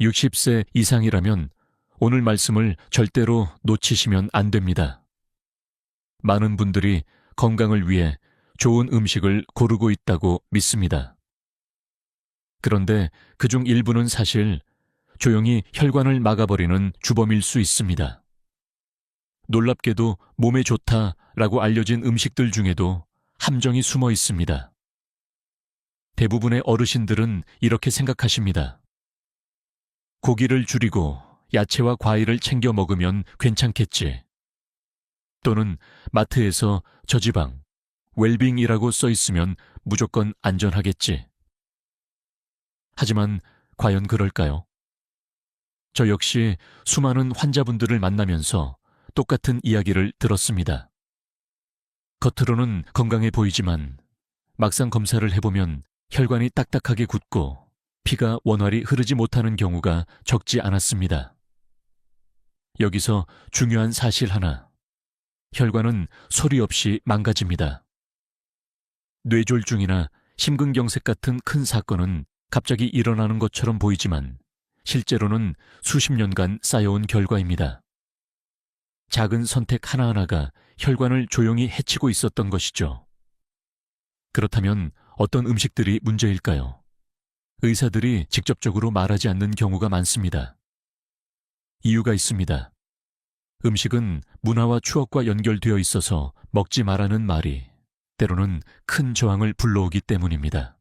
60세 이상이라면 오늘 말씀을 절대로 놓치시면 안 됩니다. 많은 분들이 건강을 위해 좋은 음식을 고르고 있다고 믿습니다. 그런데 그중 일부는 사실 조용히 혈관을 막아버리는 주범일 수 있습니다. 놀랍게도 몸에 좋다라고 알려진 음식들 중에도 함정이 숨어 있습니다. 대부분의 어르신들은 이렇게 생각하십니다. 고기를 줄이고 야채와 과일을 챙겨 먹으면 괜찮겠지. 또는 마트에서 저지방, 웰빙이라고 써 있으면 무조건 안전하겠지. 하지만 과연 그럴까요? 저 역시 수많은 환자분들을 만나면서 똑같은 이야기를 들었습니다. 겉으로는 건강해 보이지만 막상 검사를 해보면 혈관이 딱딱하게 굳고 피가 원활히 흐르지 못하는 경우가 적지 않았습니다. 여기서 중요한 사실 하나. 혈관은 소리 없이 망가집니다. 뇌졸중이나 심근경색 같은 큰 사건은 갑자기 일어나는 것처럼 보이지만 실제로는 수십 년간 쌓여온 결과입니다. 작은 선택 하나하나가 혈관을 조용히 해치고 있었던 것이죠. 그렇다면 어떤 음식들이 문제일까요? 의사들이 직접적으로 말하지 않는 경우가 많습니다. 이유가 있습니다. 음식은 문화와 추억과 연결되어 있어서 먹지 말라는 말이 때로는 큰 저항을 불러오기 때문입니다.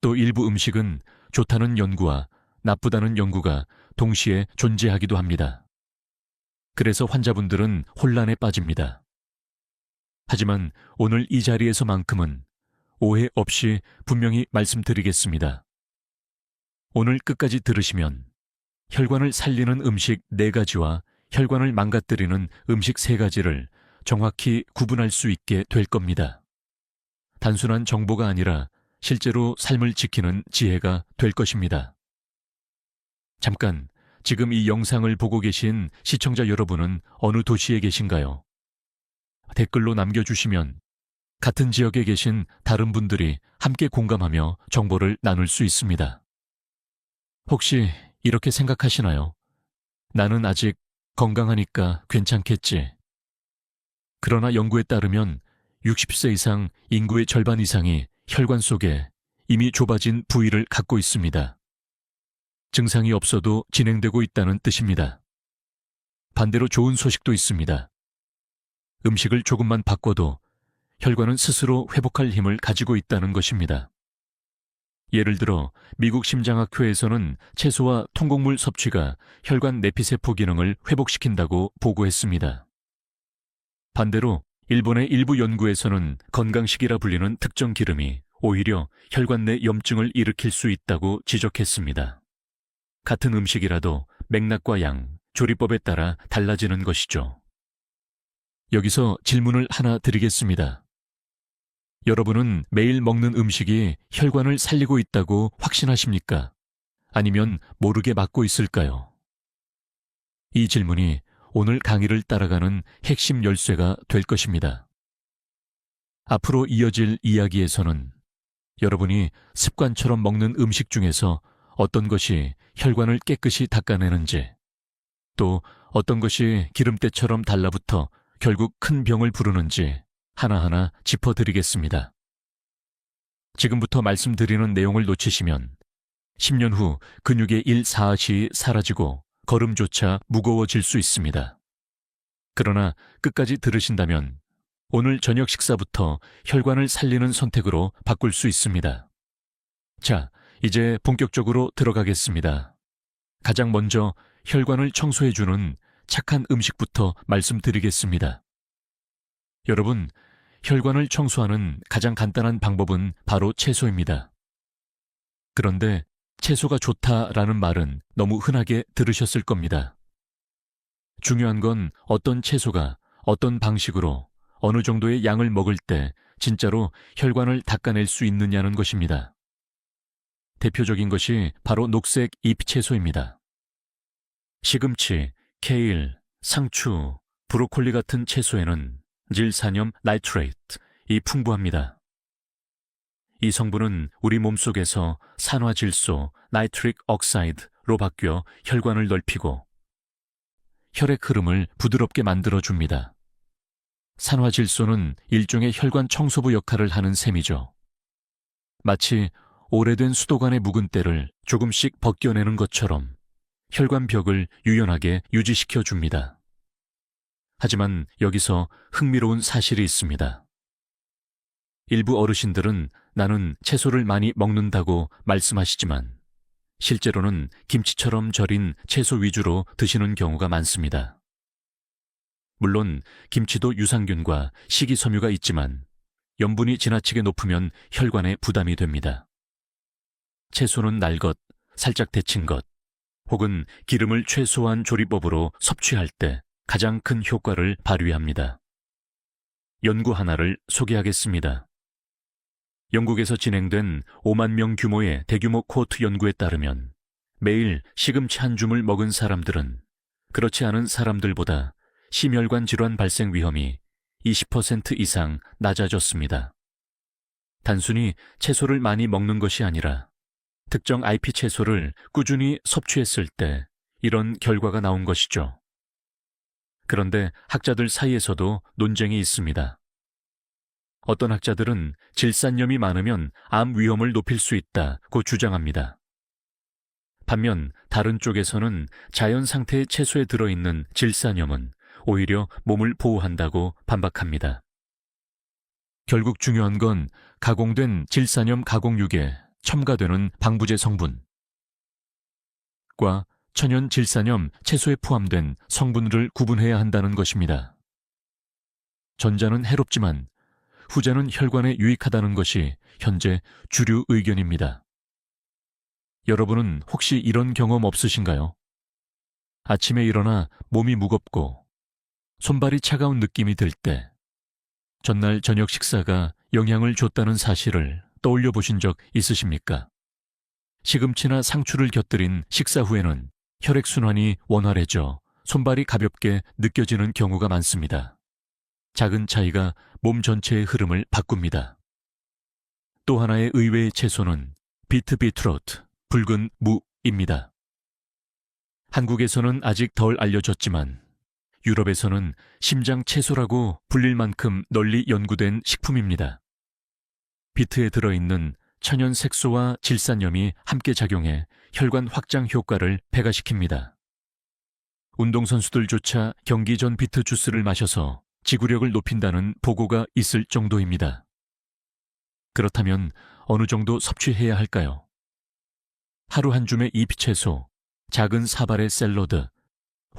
또 일부 음식은 좋다는 연구와 나쁘다는 연구가 동시에 존재하기도 합니다. 그래서 환자분들은 혼란에 빠집니다. 하지만 오늘 이 자리에서만큼은 오해 없이 분명히 말씀드리겠습니다. 오늘 끝까지 들으시면 혈관을 살리는 음식 4가지와 혈관을 망가뜨리는 음식 3가지를 정확히 구분할 수 있게 될 겁니다. 단순한 정보가 아니라 실제로 삶을 지키는 지혜가 될 것입니다. 잠깐, 지금 이 영상을 보고 계신 시청자 여러분은 어느 도시에 계신가요? 댓글로 남겨주시면 같은 지역에 계신 다른 분들이 함께 공감하며 정보를 나눌 수 있습니다. 혹시 이렇게 생각하시나요? 나는 아직 건강하니까 괜찮겠지. 그러나 연구에 따르면 60세 이상 인구의 절반 이상이 혈관 속에 이미 좁아진 부위를 갖고 있습니다. 증상이 없어도 진행되고 있다는 뜻입니다. 반대로 좋은 소식도 있습니다. 음식을 조금만 바꿔도 혈관은 스스로 회복할 힘을 가지고 있다는 것입니다. 예를 들어 미국 심장학회에서는 채소와 통곡물 섭취가 혈관 내피세포 기능을 회복시킨다고 보고했습니다. 반대로 일본의 일부 연구에서는 건강식이라 불리는 특정 기름이 오히려 혈관 내 염증을 일으킬 수 있다고 지적했습니다. 같은 음식이라도 맥락과 양, 조리법에 따라 달라지는 것이죠. 여기서 질문을 하나 드리겠습니다. 여러분은 매일 먹는 음식이 혈관을 살리고 있다고 확신하십니까? 아니면 모르게 막고 있을까요? 이 질문이 오늘 강의를 따라가는 핵심 열쇠가 될 것입니다. 앞으로 이어질 이야기에서는 여러분이 습관처럼 먹는 음식 중에서 어떤 것이 혈관을 깨끗이 닦아내는지, 또 어떤 것이 기름때처럼 달라붙어 결국 큰 병을 부르는지 하나하나 짚어드리겠습니다. 지금부터 말씀드리는 내용을 놓치시면 10년 후 근육의 일사시 사라지고 걸음조차 무거워질 수 있습니다. 그러나 끝까지 들으신다면 오늘 저녁 식사부터 혈관을 살리는 선택으로 바꿀 수 있습니다. 자, 이제 본격적으로 들어가겠습니다. 가장 먼저 혈관을 청소해주는 착한 음식부터 말씀드리겠습니다. 여러분, 혈관을 청소하는 가장 간단한 방법은 바로 채소입니다. 그런데 채소가 좋다라는 말은 너무 흔하게 들으셨을 겁니다. 중요한 건 어떤 채소가 어떤 방식으로 어느 정도의 양을 먹을 때 진짜로 혈관을 닦아낼 수 있느냐는 것입니다. 대표적인 것이 바로 녹색 잎채소입니다. 시금치, 케일, 상추, 브로콜리 같은 채소에는 질산염 나이트레이트이 풍부합니다. 이 성분은 우리 몸속에서 산화질소, 나이트릭 억사이드로 바뀌어 혈관을 넓히고 혈액 흐름을 부드럽게 만들어줍니다. 산화질소는 일종의 혈관 청소부 역할을 하는 셈이죠. 마치 오래된 수도관의 묵은 때를 조금씩 벗겨내는 것처럼 혈관 벽을 유연하게 유지시켜 줍니다. 하지만 여기서 흥미로운 사실이 있습니다. 일부 어르신들은 나는 채소를 많이 먹는다고 말씀하시지만 실제로는 김치처럼 절인 채소 위주로 드시는 경우가 많습니다. 물론 김치도 유산균과 식이섬유가 있지만 염분이 지나치게 높으면 혈관에 부담이 됩니다. 채소는 날 것, 살짝 데친 것, 혹은 기름을 최소한 조리법으로 섭취할 때 가장 큰 효과를 발휘합니다. 연구 하나를 소개하겠습니다. 영국에서 진행된 5만 명 규모의 대규모 코호트 연구에 따르면 매일 시금치 한 줌을 먹은 사람들은 그렇지 않은 사람들보다 심혈관 질환 발생 위험이 20% 이상 낮아졌습니다. 단순히 채소를 많이 먹는 것이 아니라 특정 IP 채소를 꾸준히 섭취했을 때 이런 결과가 나온 것이죠. 그런데 학자들 사이에서도 논쟁이 있습니다. 어떤 학자들은 질산염이 많으면 암 위험을 높일 수 있다고 주장합니다. 반면 다른 쪽에서는 자연 상태의 채소에 들어있는 질산염은 오히려 몸을 보호한다고 반박합니다. 결국 중요한 건 가공된 질산염 가공육에 첨가되는 방부제 성분과 천연 질산염 채소에 포함된 성분을 구분해야 한다는 것입니다. 전자는 해롭지만 후자는 혈관에 유익하다는 것이 현재 주류 의견입니다. 여러분은 혹시 이런 경험 없으신가요? 아침에 일어나 몸이 무겁고 손발이 차가운 느낌이 들 때 전날 저녁 식사가 영향을 줬다는 사실을 떠올려 보신 적 있으십니까? 시금치나 상추를 곁들인 식사 후에는 혈액순환이 원활해져 손발이 가볍게 느껴지는 경우가 많습니다. 작은 차이가 몸 전체의 흐름을 바꿉니다. 또 하나의 의외의 채소는 비트로트, 붉은 무입니다. 한국에서는 아직 덜 알려졌지만 유럽에서는 심장 채소라고 불릴 만큼 널리 연구된 식품입니다. 비트에 들어있는 천연 색소와 질산염이 함께 작용해 혈관 확장 효과를 배가시킵니다. 운동선수들조차 경기 전 비트 주스를 마셔서 지구력을 높인다는 보고가 있을 정도입니다. 그렇다면 어느 정도 섭취해야 할까요? 하루 한 줌의 잎채소, 작은 사발의 샐러드,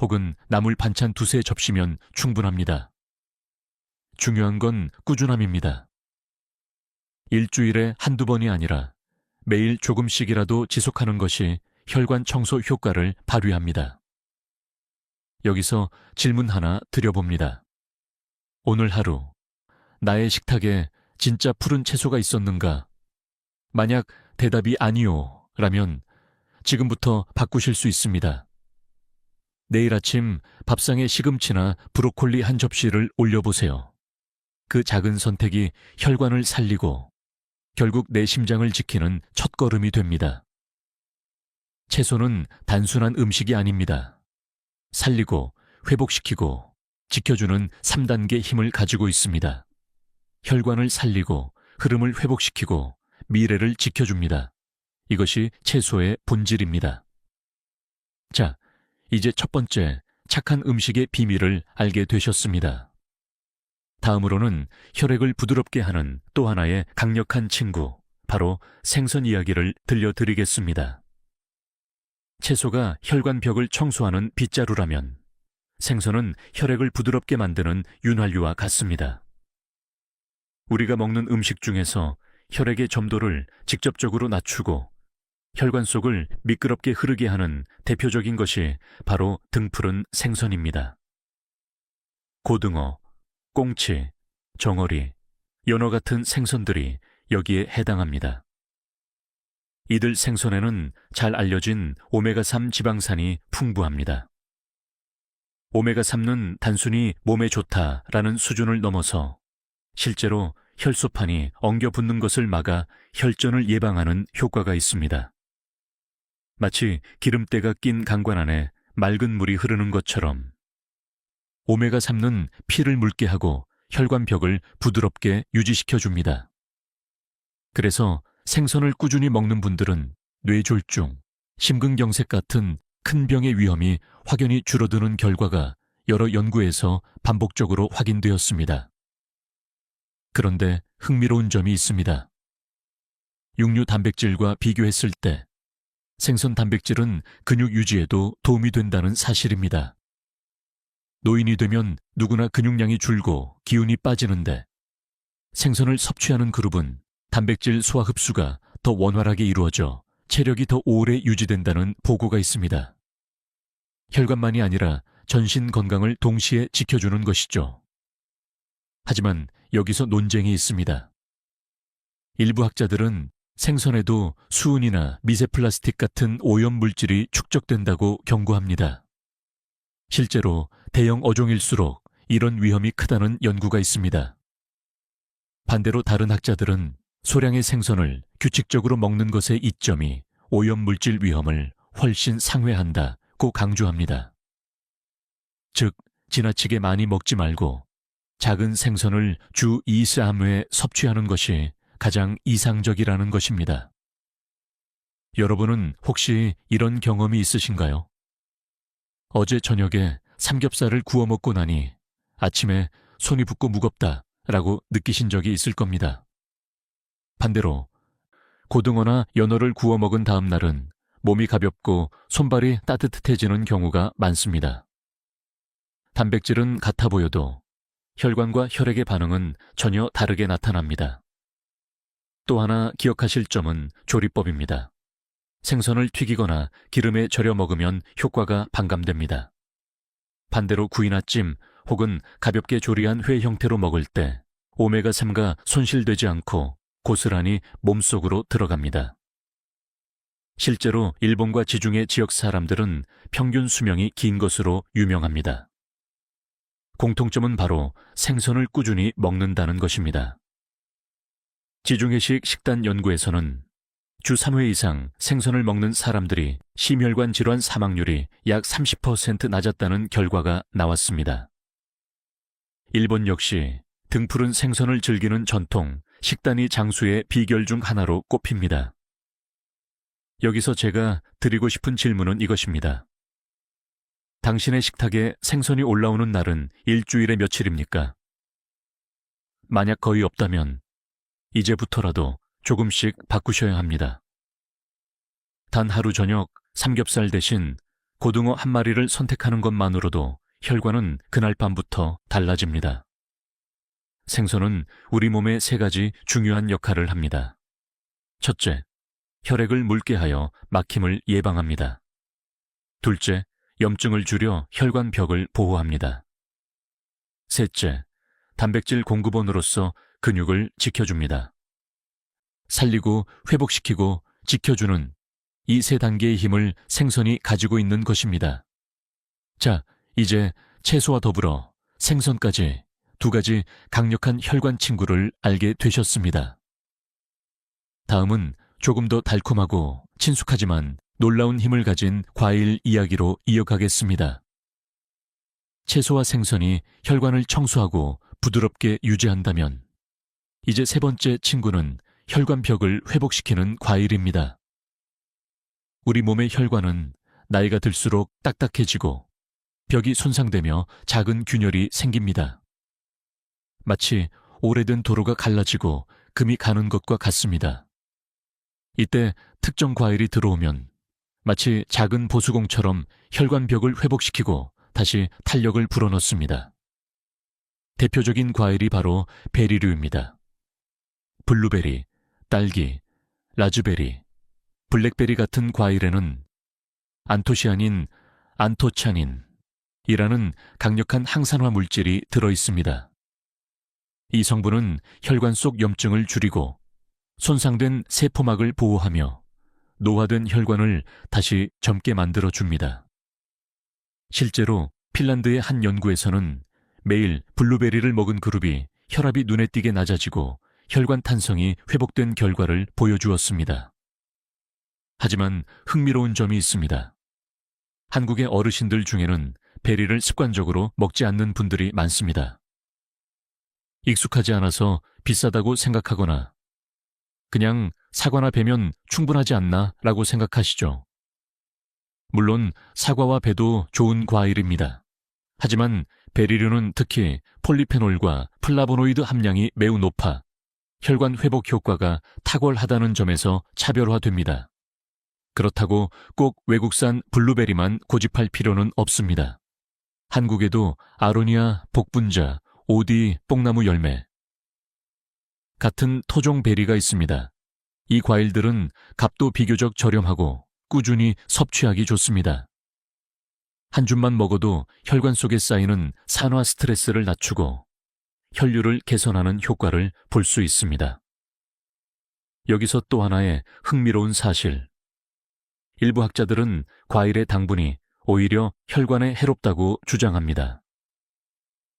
혹은 나물 반찬 2-3접시면 충분합니다. 중요한 건 꾸준함입니다. 일주일에 한두 번이 아니라 매일 조금씩이라도 지속하는 것이 혈관 청소 효과를 발휘합니다. 여기서 질문 하나 드려봅니다. 오늘 하루 나의 식탁에 진짜 푸른 채소가 있었는가? 만약 대답이 아니요 라면 지금부터 바꾸실 수 있습니다. 내일 아침 밥상에 시금치나 브로콜리 한 접시를 올려보세요. 그 작은 선택이 혈관을 살리고 결국 내 심장을 지키는 첫걸음이 됩니다. 채소는 단순한 음식이 아닙니다. 살리고 회복시키고 지켜주는 3단계 힘을 가지고 있습니다. 혈관을 살리고 흐름을 회복시키고 미래를 지켜줍니다. 이것이 채소의 본질입니다. 자, 이제 첫 번째 착한 음식의 비밀을 알게 되셨습니다. 다음으로는 혈액을 부드럽게 하는 또 하나의 강력한 친구, 바로 생선 이야기를 들려드리겠습니다. 채소가 혈관 벽을 청소하는 빗자루라면 생선은 혈액을 부드럽게 만드는 윤활유와 같습니다. 우리가 먹는 음식 중에서 혈액의 점도를 직접적으로 낮추고 혈관 속을 미끄럽게 흐르게 하는 대표적인 것이 바로 등푸른 생선입니다. 고등어, 꽁치, 정어리, 연어 같은 생선들이 여기에 해당합니다. 이들 생선에는 잘 알려진 오메가3 지방산이 풍부합니다. 오메가3는 단순히 몸에 좋다라는 수준을 넘어서 실제로 혈소판이 엉겨 붙는 것을 막아 혈전을 예방하는 효과가 있습니다. 마치 기름때가 낀 강관 안에 맑은 물이 흐르는 것처럼 오메가3는 피를 묽게 하고 혈관벽을 부드럽게 유지시켜줍니다. 그래서 생선을 꾸준히 먹는 분들은 뇌졸중, 심근경색 같은 큰 병의 위험이 확연히 줄어드는 결과가 여러 연구에서 반복적으로 확인되었습니다. 그런데 흥미로운 점이 있습니다. 육류 단백질과 비교했을 때 생선 단백질은 근육 유지에도 도움이 된다는 사실입니다. 노인이 되면 누구나 근육량이 줄고 기운이 빠지는데 생선을 섭취하는 그룹은 단백질 소화 흡수가 더 원활하게 이루어져 체력이 더 오래 유지된다는 보고가 있습니다. 혈관만이 아니라 전신 건강을 동시에 지켜주는 것이죠. 하지만 여기서 논쟁이 있습니다. 일부 학자들은 생선에도 수은이나 미세 플라스틱 같은 오염 물질이 축적된다고 경고합니다. 실제로 대형 어종일수록 이런 위험이 크다는 연구가 있습니다. 반대로 다른 학자들은 소량의 생선을 규칙적으로 먹는 것의 이점이 오염 물질 위험을 훨씬 상회한다고 강조합니다. 즉, 지나치게 많이 먹지 말고 작은 생선을 주 2~3회 섭취하는 것이 가장 이상적이라는 것입니다. 여러분은 혹시 이런 경험이 있으신가요? 어제 저녁에 삼겹살을 구워 먹고 나니 아침에 손이 붓고 무겁다라고 느끼신 적이 있을 겁니다. 반대로 고등어나 연어를 구워 먹은 다음 날은 몸이 가볍고 손발이 따뜻해지는 경우가 많습니다. 단백질은 같아 보여도 혈관과 혈액의 반응은 전혀 다르게 나타납니다. 또 하나 기억하실 점은 조리법입니다. 생선을 튀기거나 기름에 절여 먹으면 효과가 반감됩니다. 반대로 구이나 찜 혹은 가볍게 조리한 회 형태로 먹을 때 오메가3가 손실되지 않고 고스란히 몸속으로 들어갑니다. 실제로 일본과 지중해 지역 사람들은 평균 수명이 긴 것으로 유명합니다. 공통점은 바로 생선을 꾸준히 먹는다는 것입니다. 지중해식 식단 연구에서는 주 3회 이상 생선을 먹는 사람들이 심혈관 질환 사망률이 약 30% 낮았다는 결과가 나왔습니다. 일본 역시 등푸른 생선을 즐기는 전통 식단이 장수의 비결 중 하나로 꼽힙니다. 여기서 제가 드리고 싶은 질문은 이것입니다. 당신의 식탁에 생선이 올라오는 날은 일주일에 며칠입니까? 만약 거의 없다면 이제부터라도 조금씩 바꾸셔야 합니다. 단 하루 저녁 삼겹살 대신 고등어 한 마리를 선택하는 것만으로도 혈관은 그날 밤부터 달라집니다. 생선은 우리 몸의 3가지 중요한 역할을 합니다. 첫째, 혈액을 묽게 하여 막힘을 예방합니다. 둘째, 염증을 줄여 혈관벽을 보호합니다. 셋째, 단백질 공급원으로서 근육을 지켜줍니다. 살리고 회복시키고 지켜주는 이 3단계의 힘을 생선이 가지고 있는 것입니다. 자, 이제 채소와 더불어 생선까지 2가지 강력한 혈관 친구를 알게 되셨습니다. 다음은 조금 더 달콤하고 친숙하지만 놀라운 힘을 가진 과일 이야기로 이어가겠습니다. 채소와 생선이 혈관을 청소하고 부드럽게 유지한다면 이제 3번째 친구는 혈관벽을 회복시키는 과일입니다. 우리 몸의 혈관은 나이가 들수록 딱딱해지고 벽이 손상되며 작은 균열이 생깁니다. 마치 오래된 도로가 갈라지고 금이 가는 것과 같습니다. 이때 특정 과일이 들어오면 마치 작은 보수공처럼 혈관벽을 회복시키고 다시 탄력을 불어넣습니다. 대표적인 과일이 바로 베리류입니다. 블루베리, 딸기, 라즈베리, 블랙베리 같은 과일에는 안토시아닌, 안토차닌이라는 강력한 항산화 물질이 들어있습니다. 이 성분은 혈관 속 염증을 줄이고 손상된 세포막을 보호하며 노화된 혈관을 다시 젊게 만들어줍니다. 실제로 핀란드의 한 연구에서는 매일 블루베리를 먹은 그룹이 혈압이 눈에 띄게 낮아지고 혈관 탄성이 회복된 결과를 보여주었습니다. 하지만 흥미로운 점이 있습니다. 한국의 어르신들 중에는 베리를 습관적으로 먹지 않는 분들이 많습니다. 익숙하지 않아서 비싸다고 생각하거나 그냥 사과나 배면 충분하지 않나 라고 생각하시죠. 물론 사과와 배도 좋은 과일입니다. 하지만 베리류는 특히 폴리페놀과 플라보노이드 함량이 매우 높아 혈관 회복 효과가 탁월하다는 점에서 차별화됩니다. 그렇다고 꼭 외국산 블루베리만 고집할 필요는 없습니다. 한국에도 아로니아, 복분자, 오디, 뽕나무 열매 같은 토종 베리가 있습니다. 이 과일들은 값도 비교적 저렴하고 꾸준히 섭취하기 좋습니다. 한 줌만 먹어도 혈관 속에 쌓이는 산화 스트레스를 낮추고 혈류를 개선하는 효과를 볼 수 있습니다. 여기서 또 하나의 흥미로운 사실. 일부 학자들은 과일의 당분이 오히려 혈관에 해롭다고 주장합니다.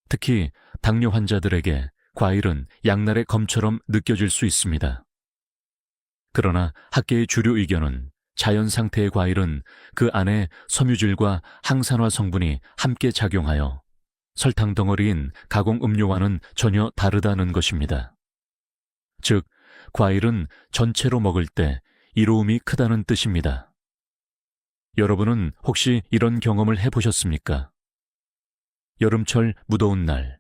특히 당뇨 환자들에게 과일은 양날의 검처럼 느껴질 수 있습니다. 그러나 학계의 주류 의견은 자연 상태의 과일은 그 안에 섬유질과 항산화 성분이 함께 작용하여 설탕 덩어리인 가공 음료와는 전혀 다르다는 것입니다. 즉, 과일은 전체로 먹을 때 이로움이 크다는 뜻입니다. 여러분은 혹시 이런 경험을 해보셨습니까? 여름철 무더운 날,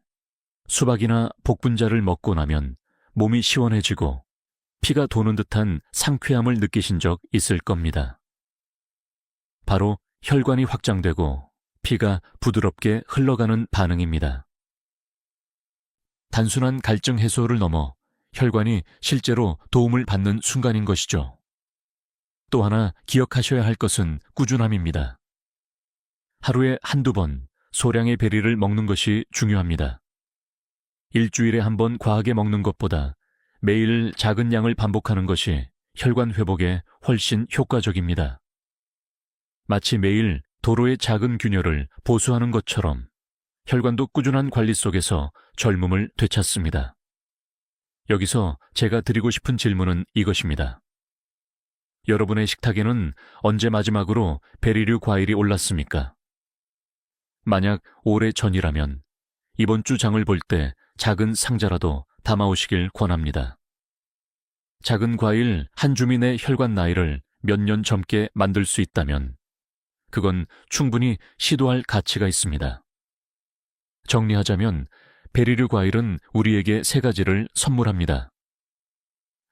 수박이나 복분자를 먹고 나면 몸이 시원해지고 피가 도는 듯한 상쾌함을 느끼신 적 있을 겁니다. 바로 혈관이 확장되고 피가 부드럽게 흘러가는 반응입니다. 단순한 갈증 해소를 넘어 혈관이 실제로 도움을 받는 순간인 것이죠. 또 하나 기억하셔야 할 것은 꾸준함입니다. 하루에 한두 번 소량의 베리를 먹는 것이 중요합니다. 일주일에 한 번 과하게 먹는 것보다 매일 작은 양을 반복하는 것이 혈관 회복에 훨씬 효과적입니다. 마치 매일 도로의 작은 균열을 보수하는 것처럼 혈관도 꾸준한 관리 속에서 젊음을 되찾습니다. 여기서 제가 드리고 싶은 질문은 이것입니다. 여러분의 식탁에는 언제 마지막으로 베리류 과일이 올랐습니까? 만약 오래 전이라면 이번 주 장을 볼 때 작은 상자라도 담아오시길 권합니다. 작은 과일 한 줌이 내 혈관 나이를 몇 년 젊게 만들 수 있다면 그건 충분히 시도할 가치가 있습니다. 정리하자면 베리류 과일은 우리에게 세 가지를 선물합니다.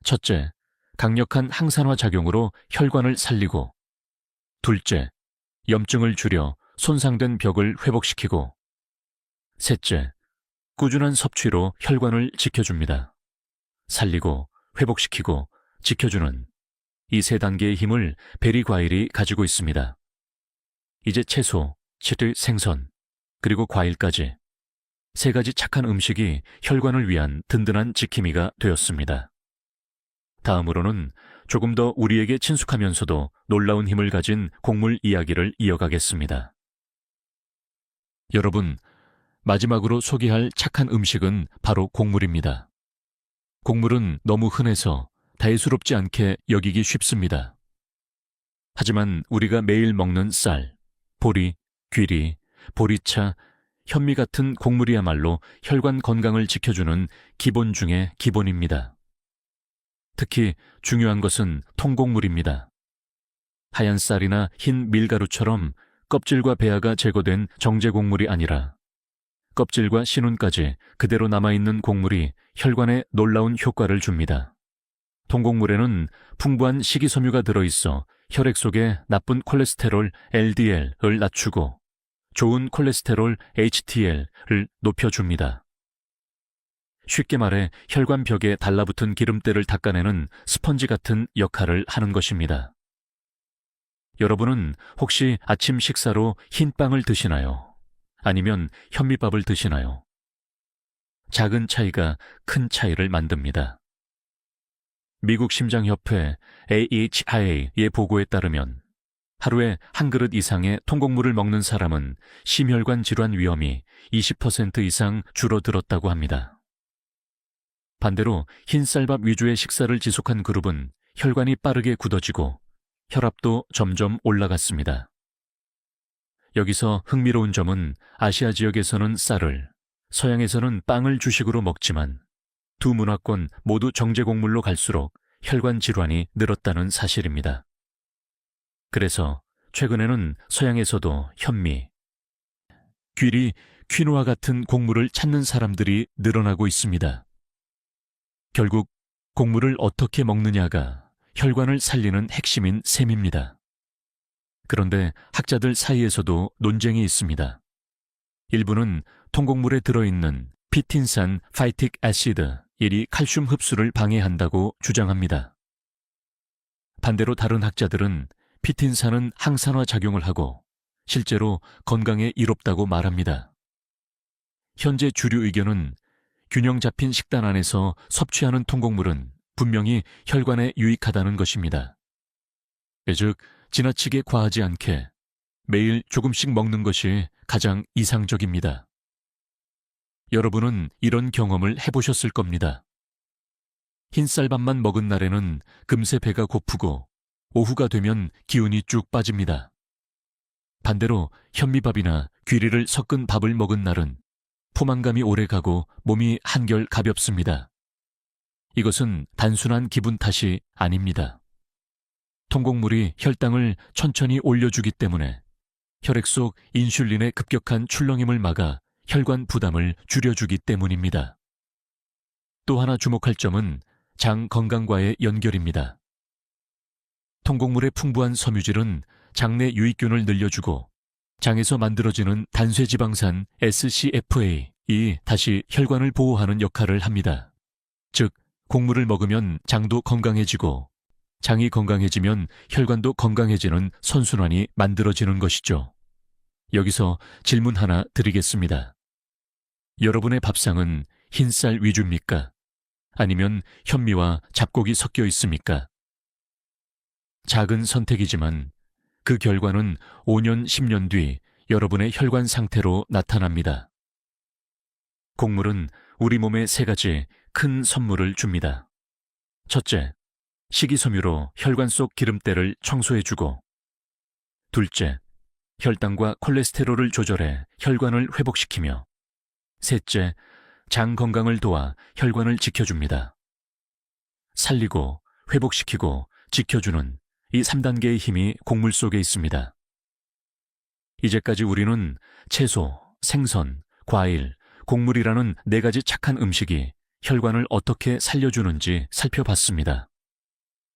첫째, 강력한 항산화 작용으로 혈관을 살리고, 둘째, 염증을 줄여 손상된 벽을 회복시키고, 셋째, 꾸준한 섭취로 혈관을 지켜줍니다. 살리고, 회복시키고, 지켜주는 이 세 단계의 힘을 베리 과일이 가지고 있습니다. 이제 채소, 치즈, 생선, 그리고 과일까지 세 가지 착한 음식이 혈관을 위한 든든한 지킴이가 되었습니다. 다음으로는 조금 더 우리에게 친숙하면서도 놀라운 힘을 가진 곡물 이야기를 이어가겠습니다. 여러분, 마지막으로 소개할 착한 음식은 바로 곡물입니다. 곡물은 너무 흔해서 대수롭지 않게 여기기 쉽습니다. 하지만 우리가 매일 먹는 쌀, 보리, 귀리, 보리차, 현미 같은 곡물이야말로 혈관 건강을 지켜주는 기본 중의 기본입니다. 특히 중요한 것은 통곡물입니다. 하얀 쌀이나 흰 밀가루처럼 껍질과 배아가 제거된 정제 곡물이 아니라 껍질과 신운까지 그대로 남아있는 곡물이 혈관에 놀라운 효과를 줍니다. 통곡물에는 풍부한 식이섬유가 들어있어 혈액 속의 나쁜 콜레스테롤 LDL을 낮추고 좋은 콜레스테롤 HDL을 높여줍니다. 쉽게 말해 혈관 벽에 달라붙은 기름때를 닦아내는 스펀지 같은 역할을 하는 것입니다. 여러분은 혹시 아침 식사로 흰 빵을 드시나요? 아니면 현미밥을 드시나요? 작은 차이가 큰 차이를 만듭니다. 미국 심장협회 AHI의 보고에 따르면 하루에 한 그릇 이상의 통곡물을 먹는 사람은 심혈관 질환 위험이 20% 이상 줄어들었다고 합니다. 반대로 흰 쌀밥 위주의 식사를 지속한 그룹은 혈관이 빠르게 굳어지고 혈압도 점점 올라갔습니다. 여기서 흥미로운 점은 아시아 지역에서는 쌀을, 서양에서는 빵을 주식으로 먹지만 두 문화권 모두 정제곡물로 갈수록 혈관 질환이 늘었다는 사실입니다. 그래서 최근에는 서양에서도 현미, 귀리, 퀴노아 같은 곡물을 찾는 사람들이 늘어나고 있습니다. 결국 곡물을 어떻게 먹느냐가 혈관을 살리는 핵심인 셈입니다. 그런데 학자들 사이에서도 논쟁이 있습니다. 일부는 통곡물에 들어있는 피틴산 파이틱 애시드 1이 칼슘 흡수를 방해한다고 주장합니다. 반대로 다른 학자들은 피틴산은 항산화 작용을 하고 실제로 건강에 이롭다고 말합니다. 현재 주류 의견은 균형 잡힌 식단 안에서 섭취하는 통곡물은 분명히 혈관에 유익하다는 것입니다. 즉, 지나치게 과하지 않게 매일 조금씩 먹는 것이 가장 이상적입니다. 여러분은 이런 경험을 해보셨을 겁니다. 흰쌀밥만 먹은 날에는 금세 배가 고프고 오후가 되면 기운이 쭉 빠집니다. 반대로 현미밥이나 귀리를 섞은 밥을 먹은 날은 포만감이 오래가고 몸이 한결 가볍습니다. 이것은 단순한 기분 탓이 아닙니다. 통곡물이 혈당을 천천히 올려주기 때문에 혈액 속 인슐린의 급격한 출렁임을 막아 혈관 부담을 줄여주기 때문입니다. 또 하나 주목할 점은 장 건강과의 연결입니다. 통곡물의 풍부한 섬유질은 장내 유익균을 늘려주고 장에서 만들어지는 단쇄지방산 SCFA이 다시 혈관을 보호하는 역할을 합니다. 즉, 곡물을 먹으면 장도 건강해지고 장이 건강해지면 혈관도 건강해지는 선순환이 만들어지는 것이죠. 여기서 질문 하나 드리겠습니다. 여러분의 밥상은 흰쌀 위주입니까? 아니면 현미와 잡곡이 섞여 있습니까? 작은 선택이지만 그 결과는 5년, 10년 뒤 여러분의 혈관 상태로 나타납니다. 곡물은 우리 몸에 세 가지 큰 선물을 줍니다. 첫째, 식이섬유로 혈관 속 기름때를 청소해주고, 둘째, 혈당과 콜레스테롤을 조절해 혈관을 회복시키며, 셋째, 장 건강을 도와 혈관을 지켜줍니다. 살리고, 회복시키고, 지켜주는 이 3단계의 힘이 곡물 속에 있습니다. 이제까지 우리는 채소, 생선, 과일, 곡물이라는 4가지 착한 음식이 혈관을 어떻게 살려주는지 살펴봤습니다.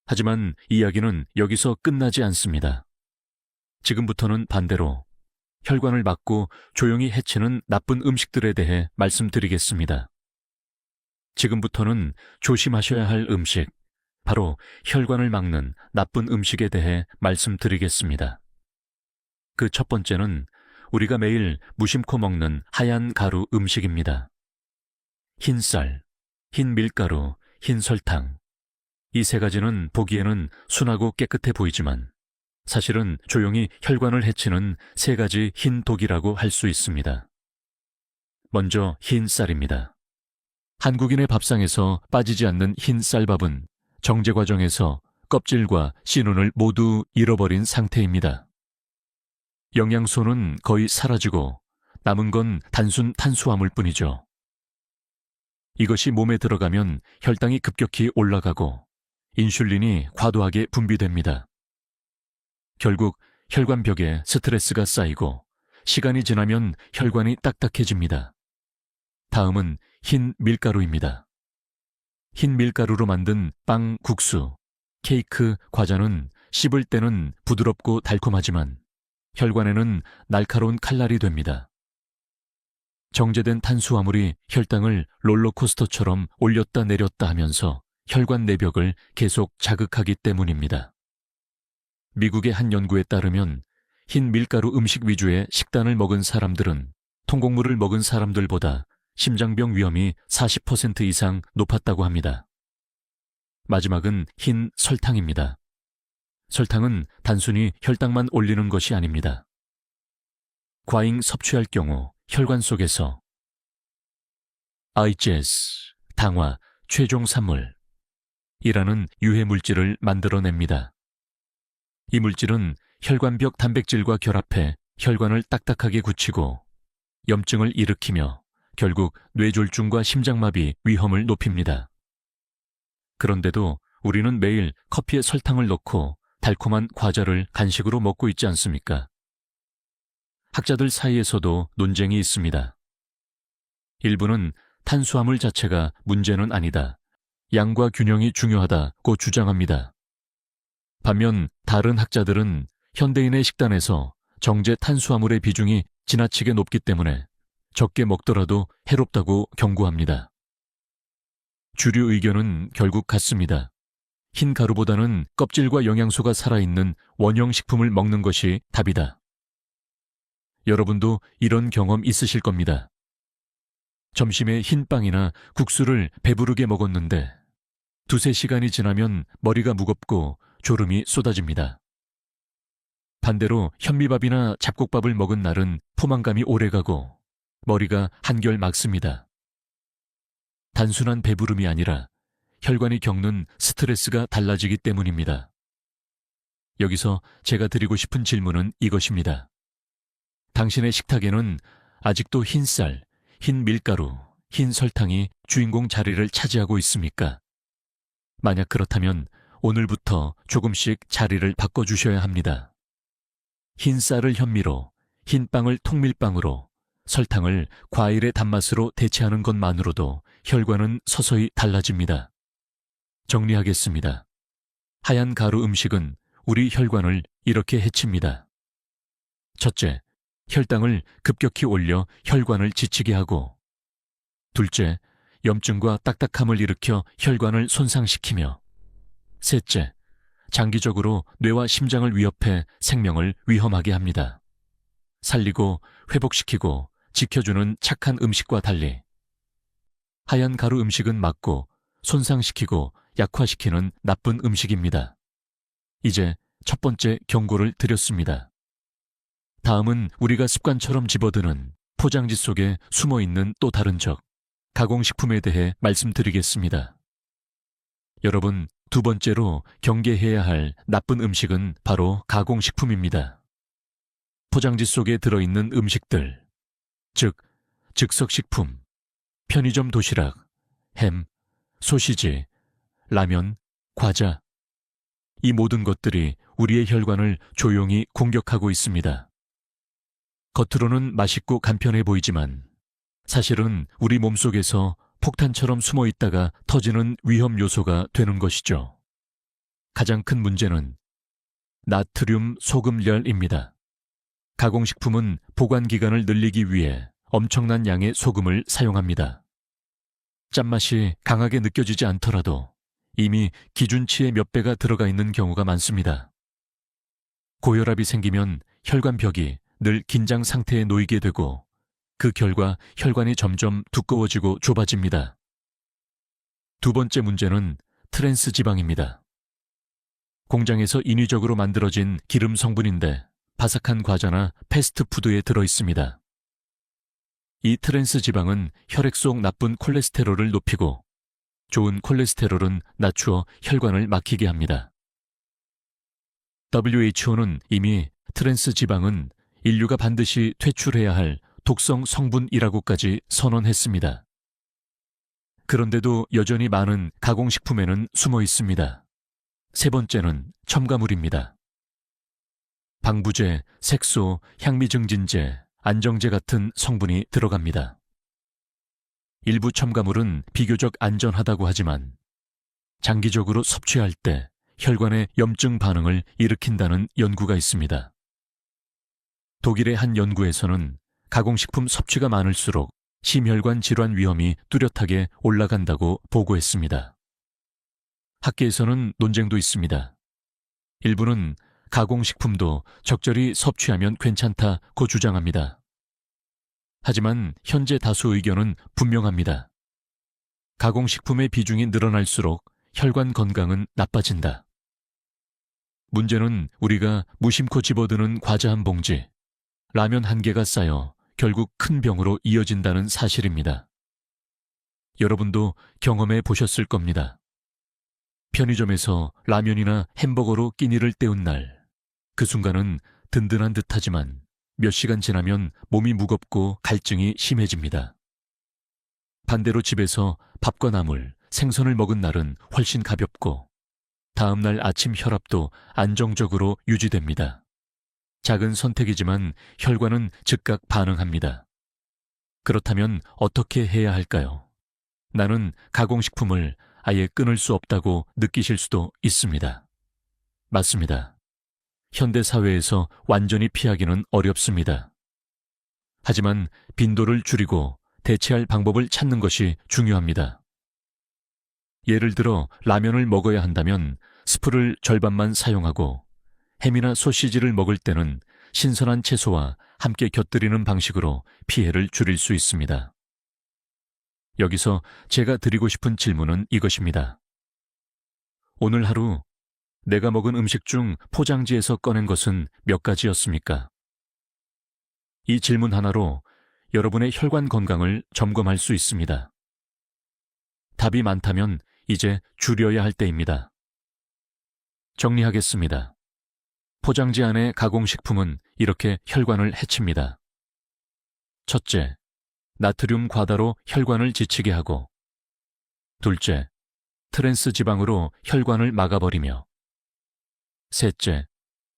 하지만 이야기는 여기서 끝나지 않습니다. 지금부터는 반대로 혈관을 막고 조용히 해치는 나쁜 음식들에 대해 말씀드리겠습니다. 지금부터는 조심하셔야 할 음식, 바로 혈관을 막는 나쁜 음식에 대해 말씀드리겠습니다. 그 첫 번째는 우리가 매일 무심코 먹는 하얀 가루 음식입니다. 흰 쌀, 흰 밀가루, 흰 설탕. 이 3가지는 보기에는 순하고 깨끗해 보이지만 사실은 조용히 혈관을 해치는 3가지 흰 독이라고 할 수 있습니다. 먼저 흰 쌀입니다. 한국인의 밥상에서 빠지지 않는 흰 쌀밥은 정제 과정에서 껍질과 씨눈을 모두 잃어버린 상태입니다. 영양소는 거의 사라지고 남은 건 단순 탄수화물 뿐이죠. 이것이 몸에 들어가면 혈당이 급격히 올라가고 인슐린이 과도하게 분비됩니다. 결국 혈관벽에 스트레스가 쌓이고 시간이 지나면 혈관이 딱딱해집니다. 다음은 흰 밀가루입니다. 흰 밀가루로 만든 빵, 국수, 케이크, 과자는 씹을 때는 부드럽고 달콤하지만 혈관에는 날카로운 칼날이 됩니다. 정제된 탄수화물이 혈당을 롤러코스터처럼 올렸다 내렸다 하면서 혈관 내벽을 계속 자극하기 때문입니다. 미국의 한 연구에 따르면 흰 밀가루 음식 위주의 식단을 먹은 사람들은 통곡물을 먹은 사람들보다 심장병 위험이 40% 이상 높았다고 합니다. 마지막은 흰 설탕입니다. 설탕은 단순히 혈당만 올리는 것이 아닙니다. 과잉 섭취할 경우 혈관 속에서 IGS, 당화, 최종 산물이라는 유해 물질을 만들어냅니다. 이 물질은 혈관벽 단백질과 결합해 혈관을 딱딱하게 굳히고 염증을 일으키며 결국 뇌졸중과 심장마비 위험을 높입니다. 그런데도 우리는 매일 커피에 설탕을 넣고 달콤한 과자를 간식으로 먹고 있지 않습니까? 학자들 사이에서도 논쟁이 있습니다. 일부는 탄수화물 자체가 문제는 아니다, 양과 균형이 중요하다고 주장합니다. 반면 다른 학자들은 현대인의 식단에서 정제 탄수화물의 비중이 지나치게 높기 때문에 적게 먹더라도 해롭다고 경고합니다. 주류 의견은 결국 같습니다. 흰 가루보다는 껍질과 영양소가 살아있는 원형 식품을 먹는 것이 답이다. 여러분도 이런 경험 있으실 겁니다. 점심에 흰 빵이나 국수를 배부르게 먹었는데 두세 시간이 지나면 머리가 무겁고 졸음이 쏟아집니다. 반대로 현미밥이나 잡곡밥을 먹은 날은 포만감이 오래가고 머리가 한결 맑습니다. 단순한 배부름이 아니라 혈관이 겪는 스트레스가 달라지기 때문입니다. 여기서 제가 드리고 싶은 질문은 이것입니다. 당신의 식탁에는 아직도 흰 쌀, 흰 밀가루, 흰 설탕이 주인공 자리를 차지하고 있습니까? 만약 그렇다면 오늘부터 조금씩 자리를 바꿔주셔야 합니다. 흰 쌀을 현미로, 흰 빵을 통밀빵으로, 설탕을 과일의 단맛으로 대체하는 것만으로도 혈관은 서서히 달라집니다. 정리하겠습니다. 하얀 가루 음식은 우리 혈관을 이렇게 해칩니다. 첫째, 혈당을 급격히 올려 혈관을 지치게 하고, 둘째, 염증과 딱딱함을 일으켜 혈관을 손상시키며, 셋째, 장기적으로 뇌와 심장을 위협해 생명을 위험하게 합니다. 살리고 회복시키고 지켜주는 착한 음식과 달리 하얀 가루 음식은 막고 손상시키고 약화시키는 나쁜 음식입니다. 이제 첫 번째 경고를 드렸습니다. 다음은 우리가 습관처럼 집어드는 포장지 속에 숨어있는 또 다른 적, 가공식품에 대해 말씀드리겠습니다. 여러분, 두 번째로 경계해야 할 나쁜 음식은 바로 가공식품입니다. 포장지 속에 들어있는 음식들, 즉, 즉석식품, 편의점 도시락, 햄, 소시지, 라면, 과자. 이 모든 것들이 우리의 혈관을 조용히 공격하고 있습니다. 겉으로는 맛있고 간편해 보이지만 사실은 우리 몸속에서 폭탄처럼 숨어 있다가 터지는 위험 요소가 되는 것이죠. 가장 큰 문제는 나트륨 소금열입니다. 가공식품은 보관 기간을 늘리기 위해 엄청난 양의 소금을 사용합니다. 짠맛이 강하게 느껴지지 않더라도 이미 기준치의 몇 배가 들어가 있는 경우가 많습니다. 고혈압이 생기면 혈관벽이 늘 긴장 상태에 놓이게 되고 그 결과 혈관이 점점 두꺼워지고 좁아집니다. 두 번째 문제는 트랜스 지방입니다. 공장에서 인위적으로 만들어진 기름 성분인데 바삭한 과자나 패스트푸드에 들어있습니다. 이 트랜스 지방은 혈액 속 나쁜 콜레스테롤을 높이고 좋은 콜레스테롤은 낮추어 혈관을 막히게 합니다. WHO는 이미 트랜스 지방은 인류가 반드시 퇴출해야 할 독성 성분이라고까지 선언했습니다. 그런데도 여전히 많은 가공식품에는 숨어 있습니다. 세 번째는 첨가물입니다. 방부제, 색소, 향미증진제, 안정제 같은 성분이 들어갑니다. 일부 첨가물은 비교적 안전하다고 하지만 장기적으로 섭취할 때 혈관에 염증 반응을 일으킨다는 연구가 있습니다. 독일의 한 연구에서는 가공식품 섭취가 많을수록 심혈관 질환 위험이 뚜렷하게 올라간다고 보고했습니다. 학계에서는 논쟁도 있습니다. 일부는 가공식품도 적절히 섭취하면 괜찮다고 주장합니다. 하지만 현재 다수 의견은 분명합니다. 가공식품의 비중이 늘어날수록 혈관 건강은 나빠진다. 문제는 우리가 무심코 집어드는 과자 한 봉지, 라면 한 개가 쌓여 결국 큰 병으로 이어진다는 사실입니다. 여러분도 경험해 보셨을 겁니다. 편의점에서 라면이나 햄버거로 끼니를 때운 날, 그 순간은 든든한 듯하지만 몇 시간 지나면 몸이 무겁고 갈증이 심해집니다. 반대로 집에서 밥과 나물, 생선을 먹은 날은 훨씬 가볍고 다음날 아침 혈압도 안정적으로 유지됩니다. 작은 선택이지만 혈관은 즉각 반응합니다. 그렇다면 어떻게 해야 할까요? 나는 가공식품을 아예 끊을 수 없다고 느끼실 수도 있습니다. 맞습니다. 현대 사회에서 완전히 피하기는 어렵습니다. 하지만 빈도를 줄이고 대체할 방법을 찾는 것이 중요합니다. 예를 들어 라면을 먹어야 한다면 스프를 절반만 사용하고 햄이나 소시지를 먹을 때는 신선한 채소와 함께 곁들이는 방식으로 피해를 줄일 수 있습니다. 여기서 제가 드리고 싶은 질문은 이것입니다. 오늘 하루 내가 먹은 음식 중 포장지에서 꺼낸 것은 몇 가지였습니까? 이 질문 하나로 여러분의 혈관 건강을 점검할 수 있습니다. 답이 많다면 이제 줄여야 할 때입니다. 정리하겠습니다. 포장지 안의 가공식품은 이렇게 혈관을 해칩니다. 첫째, 나트륨 과다로 혈관을 지치게 하고, 둘째, 트랜스 지방으로 혈관을 막아버리며, 셋째,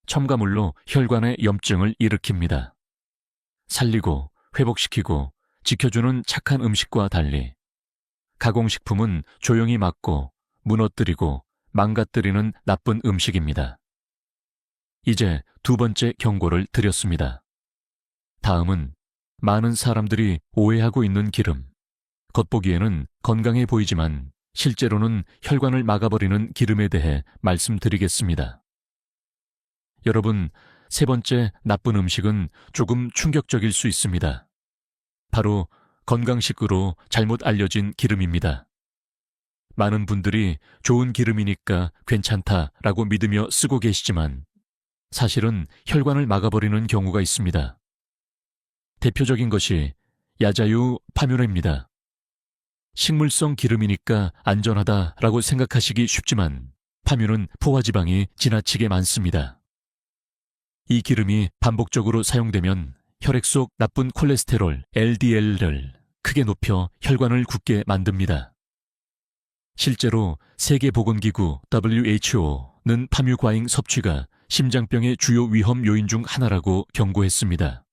첨가물로 혈관의 염증을 일으킵니다. 살리고 회복시키고 지켜주는 착한 음식과 달리 가공식품은 조용히 막고 무너뜨리고 망가뜨리는 나쁜 음식입니다. 이제 두 번째 경고를 드렸습니다. 다음은 많은 사람들이 오해하고 있는 기름. 겉보기에는 건강해 보이지만 실제로는 혈관을 막아버리는 기름에 대해 말씀드리겠습니다. 여러분, 세 번째 나쁜 음식은 조금 충격적일 수 있습니다. 바로 건강식으로 잘못 알려진 기름입니다. 많은 분들이 좋은 기름이니까 괜찮다라고 믿으며 쓰고 계시지만 사실은 혈관을 막아버리는 경우가 있습니다. 대표적인 것이 야자유 파뮤레입니다. 식물성 기름이니까 안전하다라고 생각하시기 쉽지만 파뮤는 포화지방이 지나치게 많습니다. 이 기름이 반복적으로 사용되면 혈액 속 나쁜 콜레스테롤 LDL을 크게 높여 혈관을 굳게 만듭니다. 실제로 세계보건기구 WHO는 파뮤 과잉 섭취가 심장병의 주요 위험 요인 중 하나라고 경고했습니다.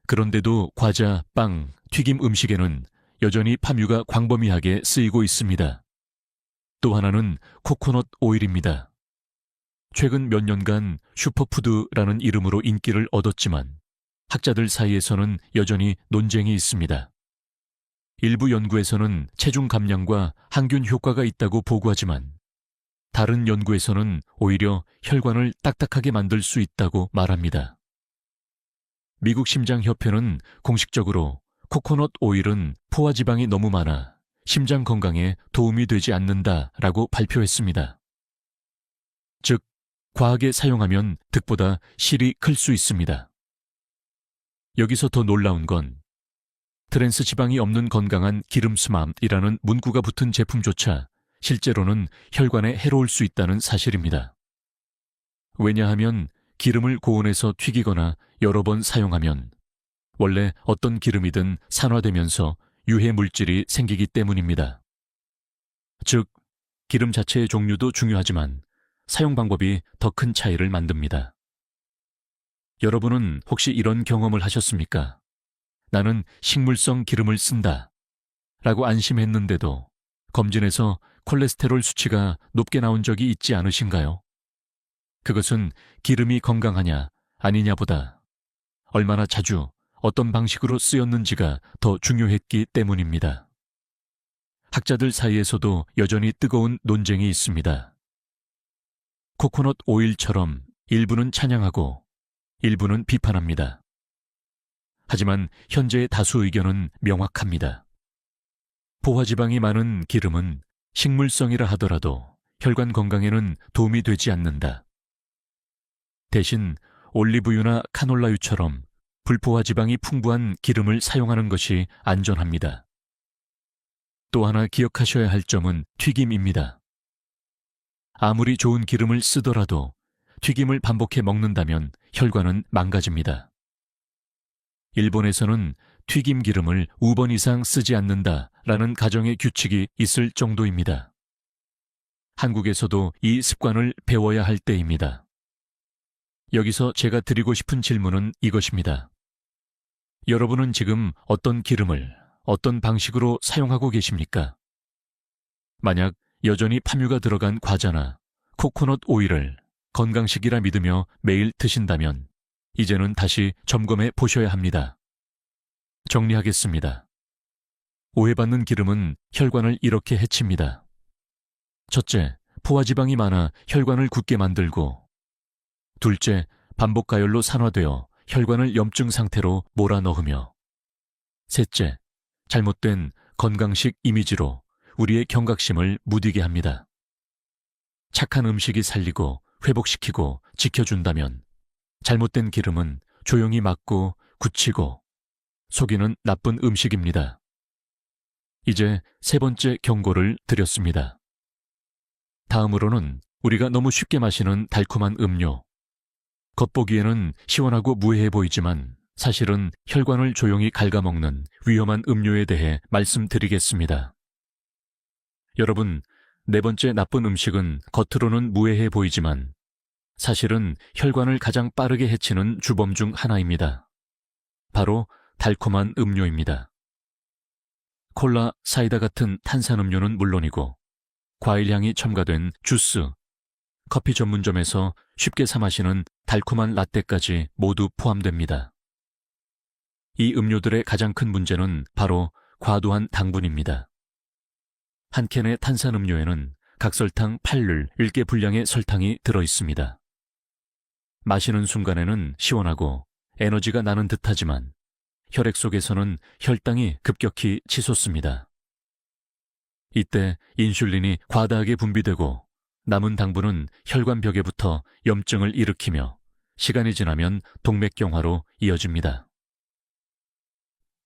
그런데도 과자, 빵, 튀김 음식에는 여전히 파뮤가 광범위하게 쓰이고 있습니다. 또 하나는 코코넛 오일입니다. 최근 몇 년간 슈퍼푸드라는 이름으로 인기를 얻었지만 학자들 사이에서는 여전히 논쟁이 있습니다. 일부 연구에서는 체중 감량과 항균 효과가 있다고 보고하지만 다른 연구에서는 오히려 혈관을 딱딱하게 만들 수 있다고 말합니다. 미국 심장협회는 공식적으로 코코넛 오일은 포화지방이 너무 많아 심장 건강에 도움이 되지 않는다라고 발표했습니다. 즉, 과하게 사용하면 득보다 실이 클 수 있습니다. 여기서 더 놀라운 건 트랜스 지방이 없는 건강한 기름수맘이라는 문구가 붙은 제품조차 실제로는 혈관에 해로울 수 있다는 사실입니다. 왜냐하면 기름을 고온에서 튀기거나 여러 번 사용하면 원래 어떤 기름이든 산화되면서 유해 물질이 생기기 때문입니다. 즉, 기름 자체의 종류도 중요하지만 사용 방법이 더 큰 차이를 만듭니다. 여러분은 혹시 이런 경험을 하셨습니까? 나는 식물성 기름을 쓴다 라고 안심했는데도 검진에서 콜레스테롤 수치가 높게 나온 적이 있지 않으신가요? 그것은 기름이 건강하냐 아니냐보다 얼마나 자주 어떤 방식으로 쓰였는지가 더 중요했기 때문입니다. 학자들 사이에서도 여전히 뜨거운 논쟁이 있습니다. 코코넛 오일처럼 일부는 찬양하고 일부는 비판합니다. 하지만 현재의 다수 의견은 명확합니다. 포화지방이 많은 기름은 식물성이라 하더라도 혈관 건강에는 도움이 되지 않는다. 대신 올리브유나 카놀라유처럼 불포화지방이 풍부한 기름을 사용하는 것이 안전합니다. 또 하나 기억하셔야 할 점은 튀김입니다. 아무리 좋은 기름을 쓰더라도 튀김을 반복해 먹는다면 혈관은 망가집니다. 일본에서는 튀김 기름을 5번 이상 쓰지 않는다라는 가정의 규칙이 있을 정도입니다. 한국에서도 이 습관을 배워야 할 때입니다. 여기서 제가 드리고 싶은 질문은 이것입니다. 여러분은 지금 어떤 기름을 어떤 방식으로 사용하고 계십니까? 만약 여전히 파묘가 들어간 과자나 코코넛 오일을 건강식이라 믿으며 매일 드신다면 이제는 다시 점검해 보셔야 합니다. 정리하겠습니다. 오해받는 기름은 혈관을 이렇게 해칩니다. 첫째, 포화지방이 많아 혈관을 굳게 만들고, 둘째, 반복 가열로 산화되어 혈관을 염증 상태로 몰아넣으며, 셋째, 잘못된 건강식 이미지로 우리의 경각심을 무디게 합니다. 착한 음식이 살리고 회복시키고 지켜준다면 잘못된 기름은 조용히 막고 굳히고 속이는 나쁜 음식입니다. 이제 세 번째 경고를 드렸습니다. 다음으로는 우리가 너무 쉽게 마시는 달콤한 음료. 겉보기에는 시원하고 무해해 보이지만 사실은 혈관을 조용히 갉아먹는 위험한 음료에 대해 말씀드리겠습니다. 여러분, 네 번째 나쁜 음식은 겉으로는 무해해 보이지만 사실은 혈관을 가장 빠르게 해치는 주범 중 하나입니다. 바로 달콤한 음료입니다. 콜라, 사이다 같은 탄산음료는 물론이고 과일향이 첨가된 주스, 커피 전문점에서 쉽게 사 마시는 달콤한 라떼까지 모두 포함됩니다. 이 음료들의 가장 큰 문제는 바로 과도한 당분입니다. 한 캔의 탄산음료에는 각설탕 8를 1개 분량의 설탕이 들어있습니다. 마시는 순간에는 시원하고 에너지가 나는 듯하지만 혈액 속에서는 혈당이 급격히 치솟습니다. 이때 인슐린이 과다하게 분비되고 남은 당분은 혈관벽에 붙어 염증을 일으키며 시간이 지나면 동맥경화로 이어집니다.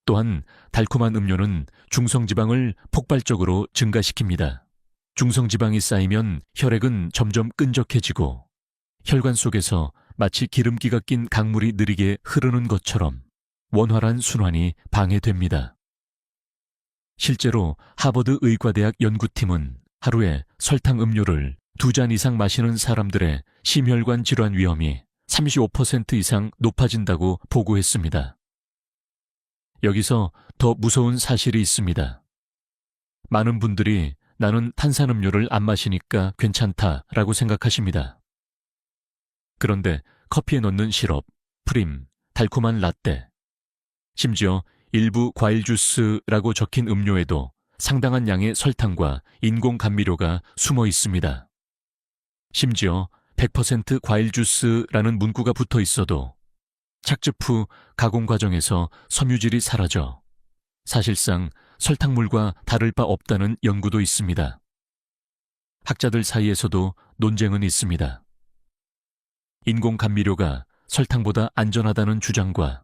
또한 달콤한 음료는 중성지방을 폭발적으로 증가시킵니다. 중성지방이 쌓이면 혈액은 점점 끈적해지고 혈관 속에서 마치 기름기가 낀 강물이 느리게 흐르는 것처럼 원활한 순환이 방해됩니다. 실제로 하버드 의과대학 연구팀은 하루에 설탕 음료를 2잔 이상 마시는 사람들의 심혈관 질환 위험이 35% 이상 높아진다고 보고했습니다. 여기서 더 무서운 사실이 있습니다. 많은 분들이 나는 탄산음료를 안 마시니까 괜찮다라고 생각하십니다. 그런데 커피에 넣는 시럽, 프림, 달콤한 라떼, 심지어 일부 과일 주스라고 적힌 음료에도 상당한 양의 설탕과 인공 감미료가 숨어 있습니다. 심지어 100% 과일 주스라는 문구가 붙어 있어도 착즙 후 가공 과정에서 섬유질이 사라져 사실상 설탕물과 다를 바 없다는 연구도 있습니다. 학자들 사이에서도 논쟁은 있습니다. 인공 감미료가 설탕보다 안전하다는 주장과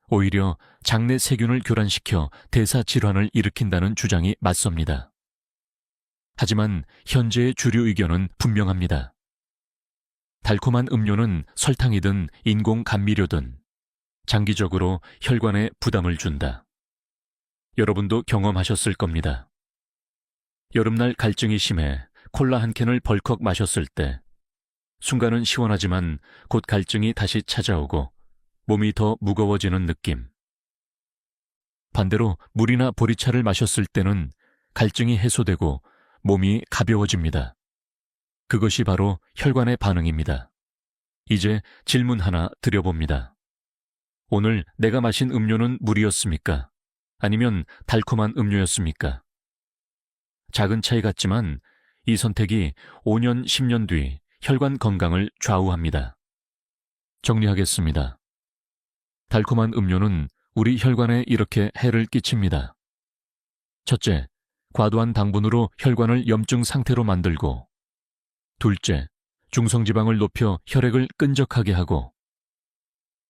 오히려 장내 세균을 교란시켜 대사 질환을 일으킨다는 주장이 맞섭니다. 하지만 현재의 주류 의견은 분명합니다. 달콤한 음료는 설탕이든 인공 감미료든 장기적으로 혈관에 부담을 준다. 여러분도 경험하셨을 겁니다. 여름날 갈증이 심해 콜라 한 캔을 벌컥 마셨을 때 순간은 시원하지만 곧 갈증이 다시 찾아오고 몸이 더 무거워지는 느낌. 반대로 물이나 보리차를 마셨을 때는 갈증이 해소되고 몸이 가벼워집니다. 그것이 바로 혈관의 반응입니다. 이제 질문 하나 드려봅니다. 오늘 내가 마신 음료는 물이었습니까? 아니면 달콤한 음료였습니까? 작은 차이 같지만 이 선택이 5년, 10년 뒤 혈관 건강을 좌우합니다. 정리하겠습니다. 달콤한 음료는 우리 혈관에 이렇게 해를 끼칩니다. 첫째, 과도한 당분으로 혈관을 염증 상태로 만들고, 둘째, 중성지방을 높여 혈액을 끈적하게 하고,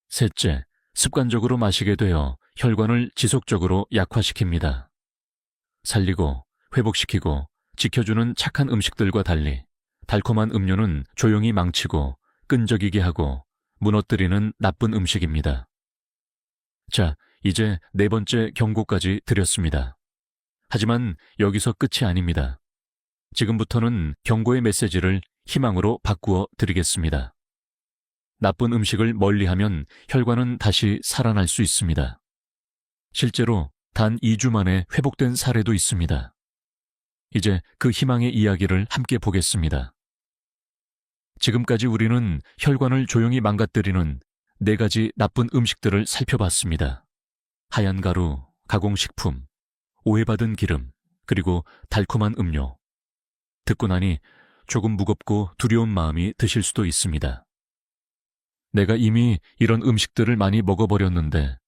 셋째, 습관적으로 마시게 되어 혈관을 지속적으로 약화시킵니다. 살리고 회복시키고 지켜주는 착한 음식들과 달리 달콤한 음료는 조용히 망치고 끈적이게 하고 무너뜨리는 나쁜 음식입니다. 자, 이제 네 번째 경고까지 드렸습니다. 하지만 여기서 끝이 아닙니다. 지금부터는 경고의 메시지를 희망으로 바꾸어 드리겠습니다. 나쁜 음식을 멀리하면 혈관은 다시 살아날 수 있습니다. 실제로 단 2주 만에 회복된 사례도 있습니다. 이제 그 희망의 이야기를 함께 보겠습니다. 지금까지 우리는 혈관을 조용히 망가뜨리는 4가지 나쁜 음식들을 살펴봤습니다. 하얀 가루, 가공식품, 오해받은 기름, 그리고 달콤한 음료. 듣고 나니 조금 무겁고 두려운 마음이 드실 수도 있습니다. 내가 이미 이런 음식들을 많이 먹어버렸는데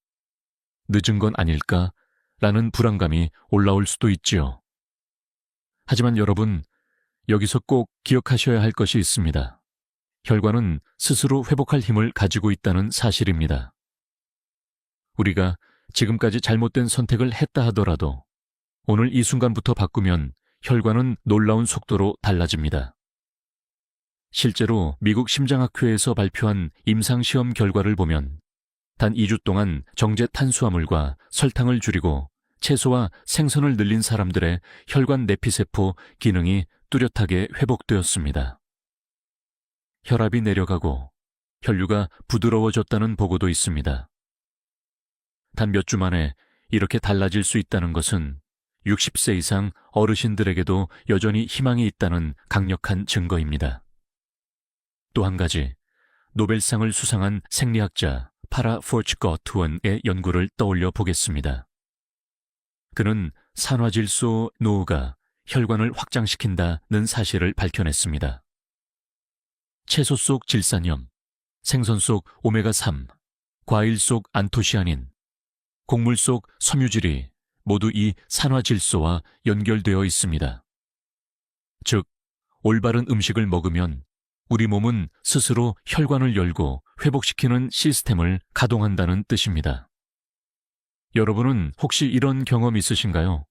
늦은 건 아닐까? 라는 불안감이 올라올 수도 있지요. 하지만 여러분, 여기서 꼭 기억하셔야 할 것이 있습니다. 혈관은 스스로 회복할 힘을 가지고 있다는 사실입니다. 우리가 지금까지 잘못된 선택을 했다 하더라도 오늘 이 순간부터 바꾸면 혈관은 놀라운 속도로 달라집니다. 실제로 미국 심장학회에서 발표한 임상시험 결과를 보면 단 2주 동안 정제 탄수화물과 설탕을 줄이고 채소와 생선을 늘린 사람들의 혈관 내피세포 기능이 뚜렷하게 회복되었습니다. 혈압이 내려가고 혈류가 부드러워졌다는 보고도 있습니다. 단 몇 주 만에 이렇게 달라질 수 있다는 것은 60세 이상 어르신들에게도 여전히 희망이 있다는 강력한 증거입니다. 또 한 가지, 노벨상을 수상한 생리학자 파라 포츠거트원의 연구를 떠올려 보겠습니다. 그는 산화질소 노후가 혈관을 확장시킨다는 사실을 밝혀냈습니다. 채소 속 질산염, 생선 속 오메가3, 과일 속 안토시아닌, 곡물 속 섬유질이 모두 이 산화질소와 연결되어 있습니다. 즉, 올바른 음식을 먹으면 우리 몸은 스스로 혈관을 열고 회복시키는 시스템을 가동한다는 뜻입니다. 여러분은 혹시 이런 경험 있으신가요?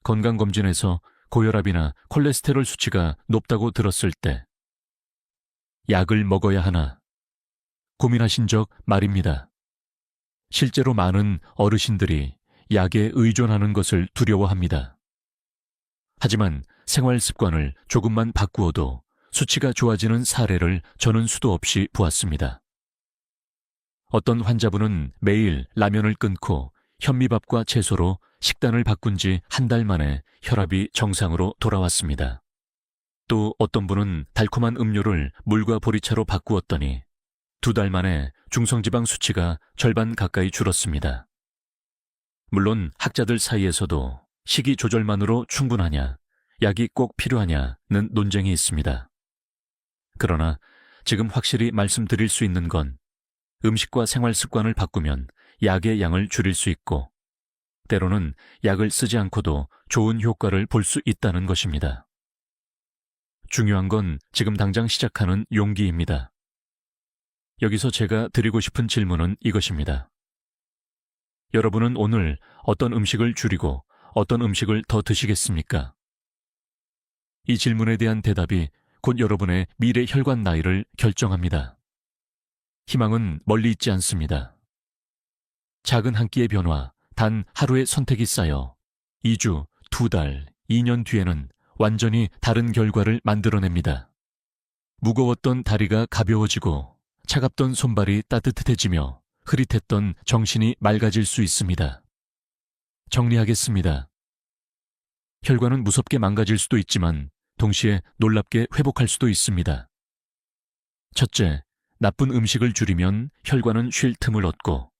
건강검진에서 고혈압이나 콜레스테롤 수치가 높다고 들었을 때 약을 먹어야 하나 고민하신 적 말입니다. 실제로 많은 어르신들이 약에 의존하는 것을 두려워합니다. 하지만 생활 습관을 조금만 바꾸어도 수치가 좋아지는 사례를 저는 수도 없이 보았습니다. 어떤 환자분은 매일 라면을 끊고 현미밥과 채소로 식단을 바꾼 지 한 달 만에 혈압이 정상으로 돌아왔습니다. 또 어떤 분은 달콤한 음료를 물과 보리차로 바꾸었더니 2달 만에 중성지방 수치가 절반 가까이 줄었습니다. 물론 학자들 사이에서도 식이 조절만으로 충분하냐, 약이 꼭 필요하냐는 논쟁이 있습니다. 그러나 지금 확실히 말씀드릴 수 있는 건 음식과 생활 습관을 바꾸면 약의 양을 줄일 수 있고 때로는 약을 쓰지 않고도 좋은 효과를 볼 수 있다는 것입니다. 중요한 건 지금 당장 시작하는 용기입니다. 여기서 제가 드리고 싶은 질문은 이것입니다. 여러분은 오늘 어떤 음식을 줄이고 어떤 음식을 더 드시겠습니까? 이 질문에 대한 대답이 곧 여러분의 미래 혈관 나이를 결정합니다. 희망은 멀리 있지 않습니다. 작은 한 끼의 변화, 단 하루의 선택이 쌓여 2주, 2달, 2년 뒤에는 완전히 다른 결과를 만들어냅니다. 무거웠던 다리가 가벼워지고 차갑던 손발이 따뜻해지며 흐릿했던 정신이 맑아질 수 있습니다. 정리하겠습니다. 혈관은 무섭게 망가질 수도 있지만 동시에 놀랍게 회복할 수도 있습니다. 첫째, 나쁜 음식을 줄이면 혈관은 쉴 틈을 얻고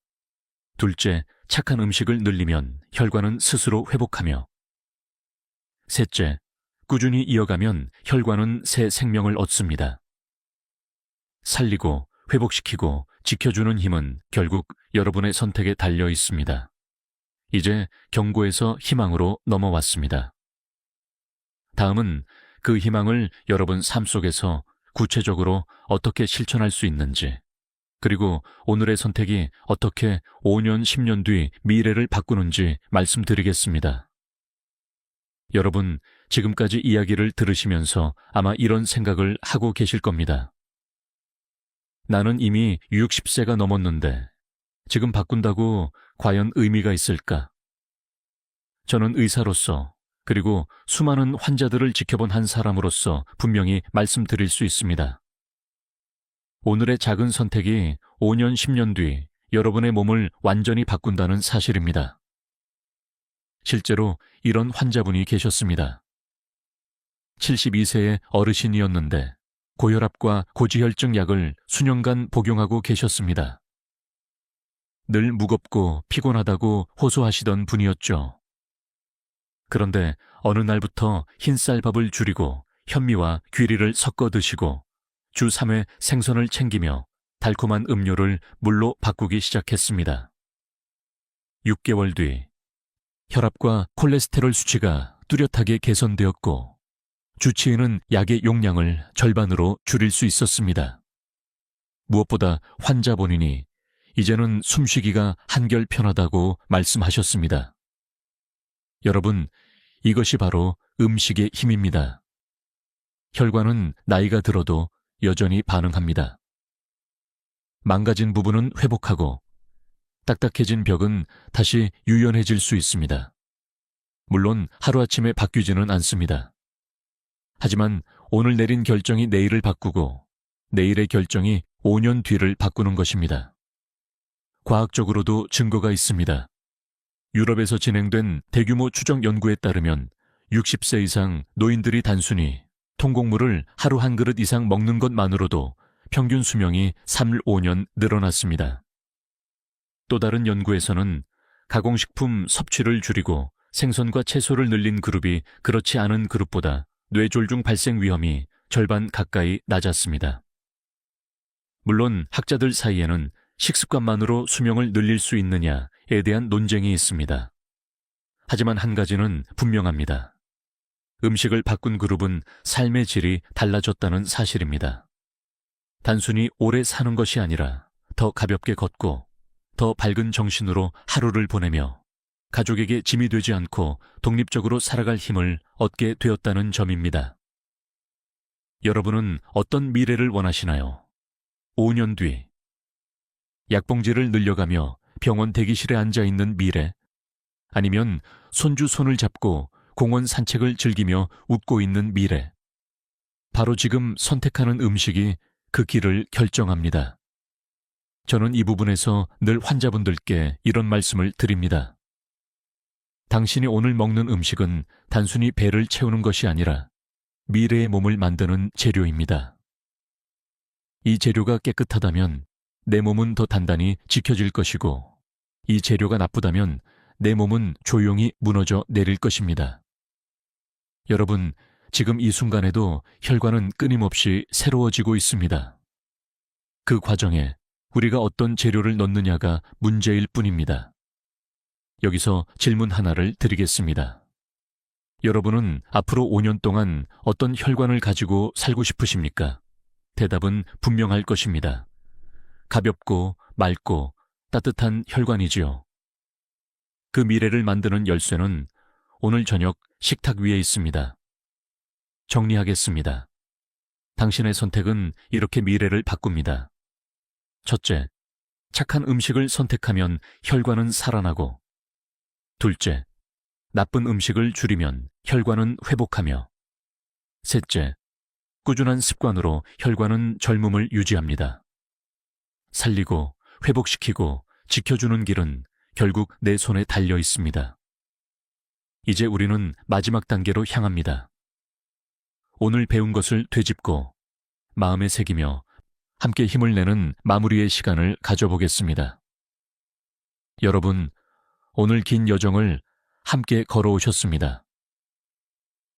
둘째, 착한 음식을 늘리면 혈관은 스스로 회복하며 셋째, 꾸준히 이어가면 혈관은 새 생명을 얻습니다. 살리고 회복시키고 지켜주는 힘은 결국 여러분의 선택에 달려 있습니다. 이제 경고에서 희망으로 넘어왔습니다. 다음은 그 희망을 여러분 삶 속에서 구체적으로 어떻게 실천할 수 있는지, 그리고 오늘의 선택이 어떻게 5년, 10년 뒤 미래를 바꾸는지 말씀드리겠습니다. 여러분, 지금까지 이야기를 들으시면서 아마 이런 생각을 하고 계실 겁니다. 나는 이미 60세가 넘었는데 지금 바꾼다고 과연 의미가 있을까? 저는 의사로서 그리고 수많은 환자들을 지켜본 한 사람으로서 분명히 말씀드릴 수 있습니다. 오늘의 작은 선택이 5년, 10년 뒤 여러분의 몸을 완전히 바꾼다는 사실입니다. 실제로 이런 환자분이 계셨습니다. 72세의 어르신이었는데 고혈압과 고지혈증 약을 수년간 복용하고 계셨습니다. 늘 무겁고 피곤하다고 호소하시던 분이었죠. 그런데 어느 날부터 흰쌀밥을 줄이고 현미와 귀리를 섞어 드시고 주 3회 생선을 챙기며 달콤한 음료를 물로 바꾸기 시작했습니다. 6개월 뒤 혈압과 콜레스테롤 수치가 뚜렷하게 개선되었고 주치의는 약의 용량을 절반으로 줄일 수 있었습니다. 무엇보다 환자 본인이 이제는 숨쉬기가 한결 편하다고 말씀하셨습니다. 여러분, 이것이 바로 음식의 힘입니다. 혈관은 나이가 들어도 여전히 반응합니다. 망가진 부분은 회복하고 딱딱해진 벽은 다시 유연해질 수 있습니다. 물론 하루아침에 바뀌지는 않습니다. 하지만 오늘 내린 결정이 내일을 바꾸고 내일의 결정이 5년 뒤를 바꾸는 것입니다. 과학적으로도 증거가 있습니다. 유럽에서 진행된 대규모 추적 연구에 따르면 60세 이상 노인들이 단순히 통곡물을 하루 한 그릇 이상 먹는 것만으로도 평균 수명이 3-5년 늘어났습니다. 또 다른 연구에서는 가공식품 섭취를 줄이고 생선과 채소를 늘린 그룹이 그렇지 않은 그룹보다 뇌졸중 발생 위험이 절반 가까이 낮았습니다. 물론 학자들 사이에는 식습관만으로 수명을 늘릴 수 있느냐에 대한 논쟁이 있습니다. 하지만 한 가지는 분명합니다. 음식을 바꾼 그룹은 삶의 질이 달라졌다는 사실입니다. 단순히 오래 사는 것이 아니라 더 가볍게 걷고 더 밝은 정신으로 하루를 보내며 가족에게 짐이 되지 않고 독립적으로 살아갈 힘을 얻게 되었다는 점입니다. 여러분은 어떤 미래를 원하시나요? 5년 뒤 약봉지를 늘려가며 병원 대기실에 앉아 있는 미래, 아니면 손주 손을 잡고 공원 산책을 즐기며 웃고 있는 미래. 바로 지금 선택하는 음식이 그 길을 결정합니다. 저는 이 부분에서 늘 환자분들께 이런 말씀을 드립니다. 당신이 오늘 먹는 음식은 단순히 배를 채우는 것이 아니라 미래의 몸을 만드는 재료입니다. 이 재료가 깨끗하다면 내 몸은 더 단단히 지켜질 것이고, 이 재료가 나쁘다면 내 몸은 조용히 무너져 내릴 것입니다. 여러분, 지금 이 순간에도 혈관은 끊임없이 새로워지고 있습니다. 그 과정에 우리가 어떤 재료를 넣느냐가 문제일 뿐입니다. 여기서 질문 하나를 드리겠습니다. 여러분은 앞으로 5년 동안 어떤 혈관을 가지고 살고 싶으십니까? 대답은 분명할 것입니다. 가볍고 맑고 따뜻한 혈관이지요. 그 미래를 만드는 열쇠는 오늘 저녁 식탁 위에 있습니다. 정리하겠습니다. 당신의 선택은 이렇게 미래를 바꿉니다. 첫째, 착한 음식을 선택하면 혈관은 살아나고, 둘째, 나쁜 음식을 줄이면 혈관은 회복하며, 셋째, 꾸준한 습관으로 혈관은 젊음을 유지합니다. 살리고 회복시키고 지켜주는 길은 결국 내 손에 달려 있습니다. 이제 우리는 마지막 단계로 향합니다. 오늘 배운 것을 되짚고 마음에 새기며 함께 힘을 내는 마무리의 시간을 가져보겠습니다. 여러분, 오늘 긴 여정을 함께 걸어오셨습니다.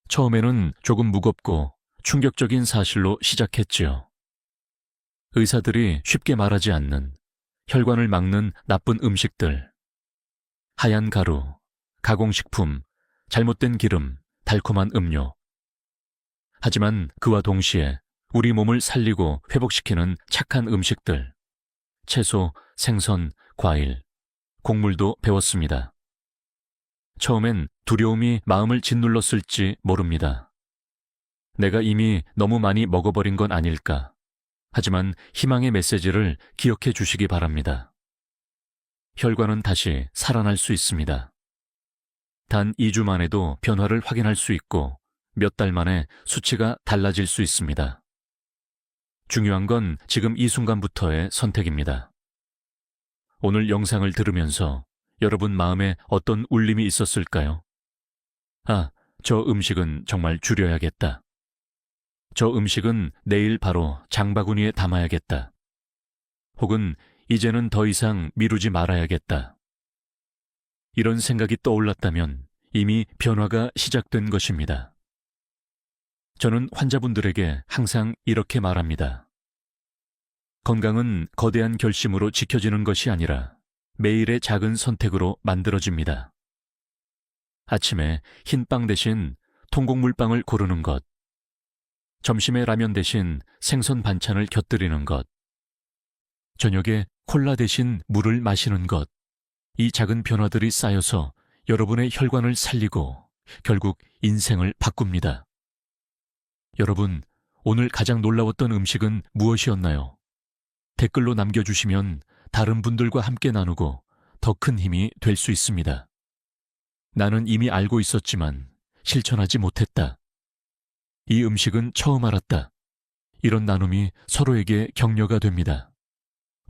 처음에는 조금 무겁고 충격적인 사실로 시작했지요. 의사들이 쉽게 말하지 않는 혈관을 막는 나쁜 음식들, 하얀 가루, 가공식품, 잘못된 기름, 달콤한 음료. 하지만 그와 동시에 우리 몸을 살리고 회복시키는 착한 음식들, 채소, 생선, 과일, 곡물도 배웠습니다. 처음엔 두려움이 마음을 짓눌렀을지 모릅니다. 내가 이미 너무 많이 먹어버린 건 아닐까. 하지만 희망의 메시지를 기억해 주시기 바랍니다. 혈관은 다시 살아날 수 있습니다. 단 2주 만에도 변화를 확인할 수 있고 몇 달 만에 수치가 달라질 수 있습니다. 중요한 건 지금 이 순간부터의 선택입니다. 오늘 영상을 들으면서 여러분 마음에 어떤 울림이 있었을까요? 아, 저 음식은 정말 줄여야겠다. 저 음식은 내일 바로 장바구니에 담아야겠다. 혹은 이제는 더 이상 미루지 말아야겠다. 이런 생각이 떠올랐다면 이미 변화가 시작된 것입니다. 저는 환자분들에게 항상 이렇게 말합니다. 건강은 거대한 결심으로 지켜지는 것이 아니라 매일의 작은 선택으로 만들어집니다. 아침에 흰빵 대신 통곡물빵을 고르는 것, 점심에 라면 대신 생선 반찬을 곁들이는 것, 저녁에 콜라 대신 물을 마시는 것, 이 작은 변화들이 쌓여서 여러분의 혈관을 살리고 결국 인생을 바꿉니다. 여러분, 오늘 가장 놀라웠던 음식은 무엇이었나요? 댓글로 남겨주시면 다른 분들과 함께 나누고 더 큰 힘이 될 수 있습니다. 나는 이미 알고 있었지만 실천하지 못했다. 이 음식은 처음 알았다. 이런 나눔이 서로에게 격려가 됩니다.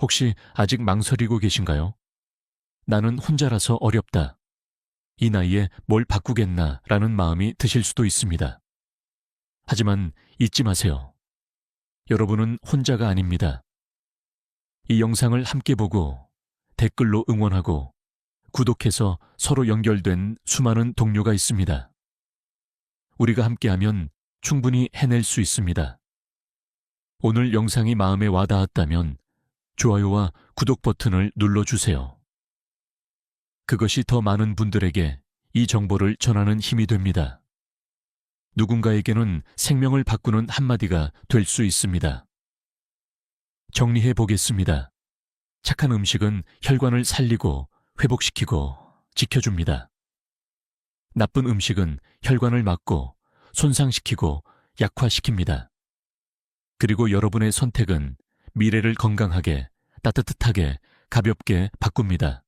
혹시 아직 망설이고 계신가요? 나는 혼자라서 어렵다. 이 나이에 뭘 바꾸겠나 라는 마음이 드실 수도 있습니다. 하지만 잊지 마세요. 여러분은 혼자가 아닙니다. 이 영상을 함께 보고 댓글로 응원하고 구독해서 서로 연결된 수많은 동료가 있습니다. 우리가 함께하면 충분히 해낼 수 있습니다. 오늘 영상이 마음에 와닿았다면 좋아요와 구독 버튼을 눌러주세요. 그것이 더 많은 분들에게 이 정보를 전하는 힘이 됩니다. 누군가에게는 생명을 바꾸는 한마디가 될 수 있습니다. 정리해 보겠습니다. 착한 음식은 혈관을 살리고 회복시키고 지켜줍니다. 나쁜 음식은 혈관을 막고 손상시키고 약화시킵니다. 그리고 여러분의 선택은 미래를 건강하게, 따뜻하게, 가볍게 바꿉니다.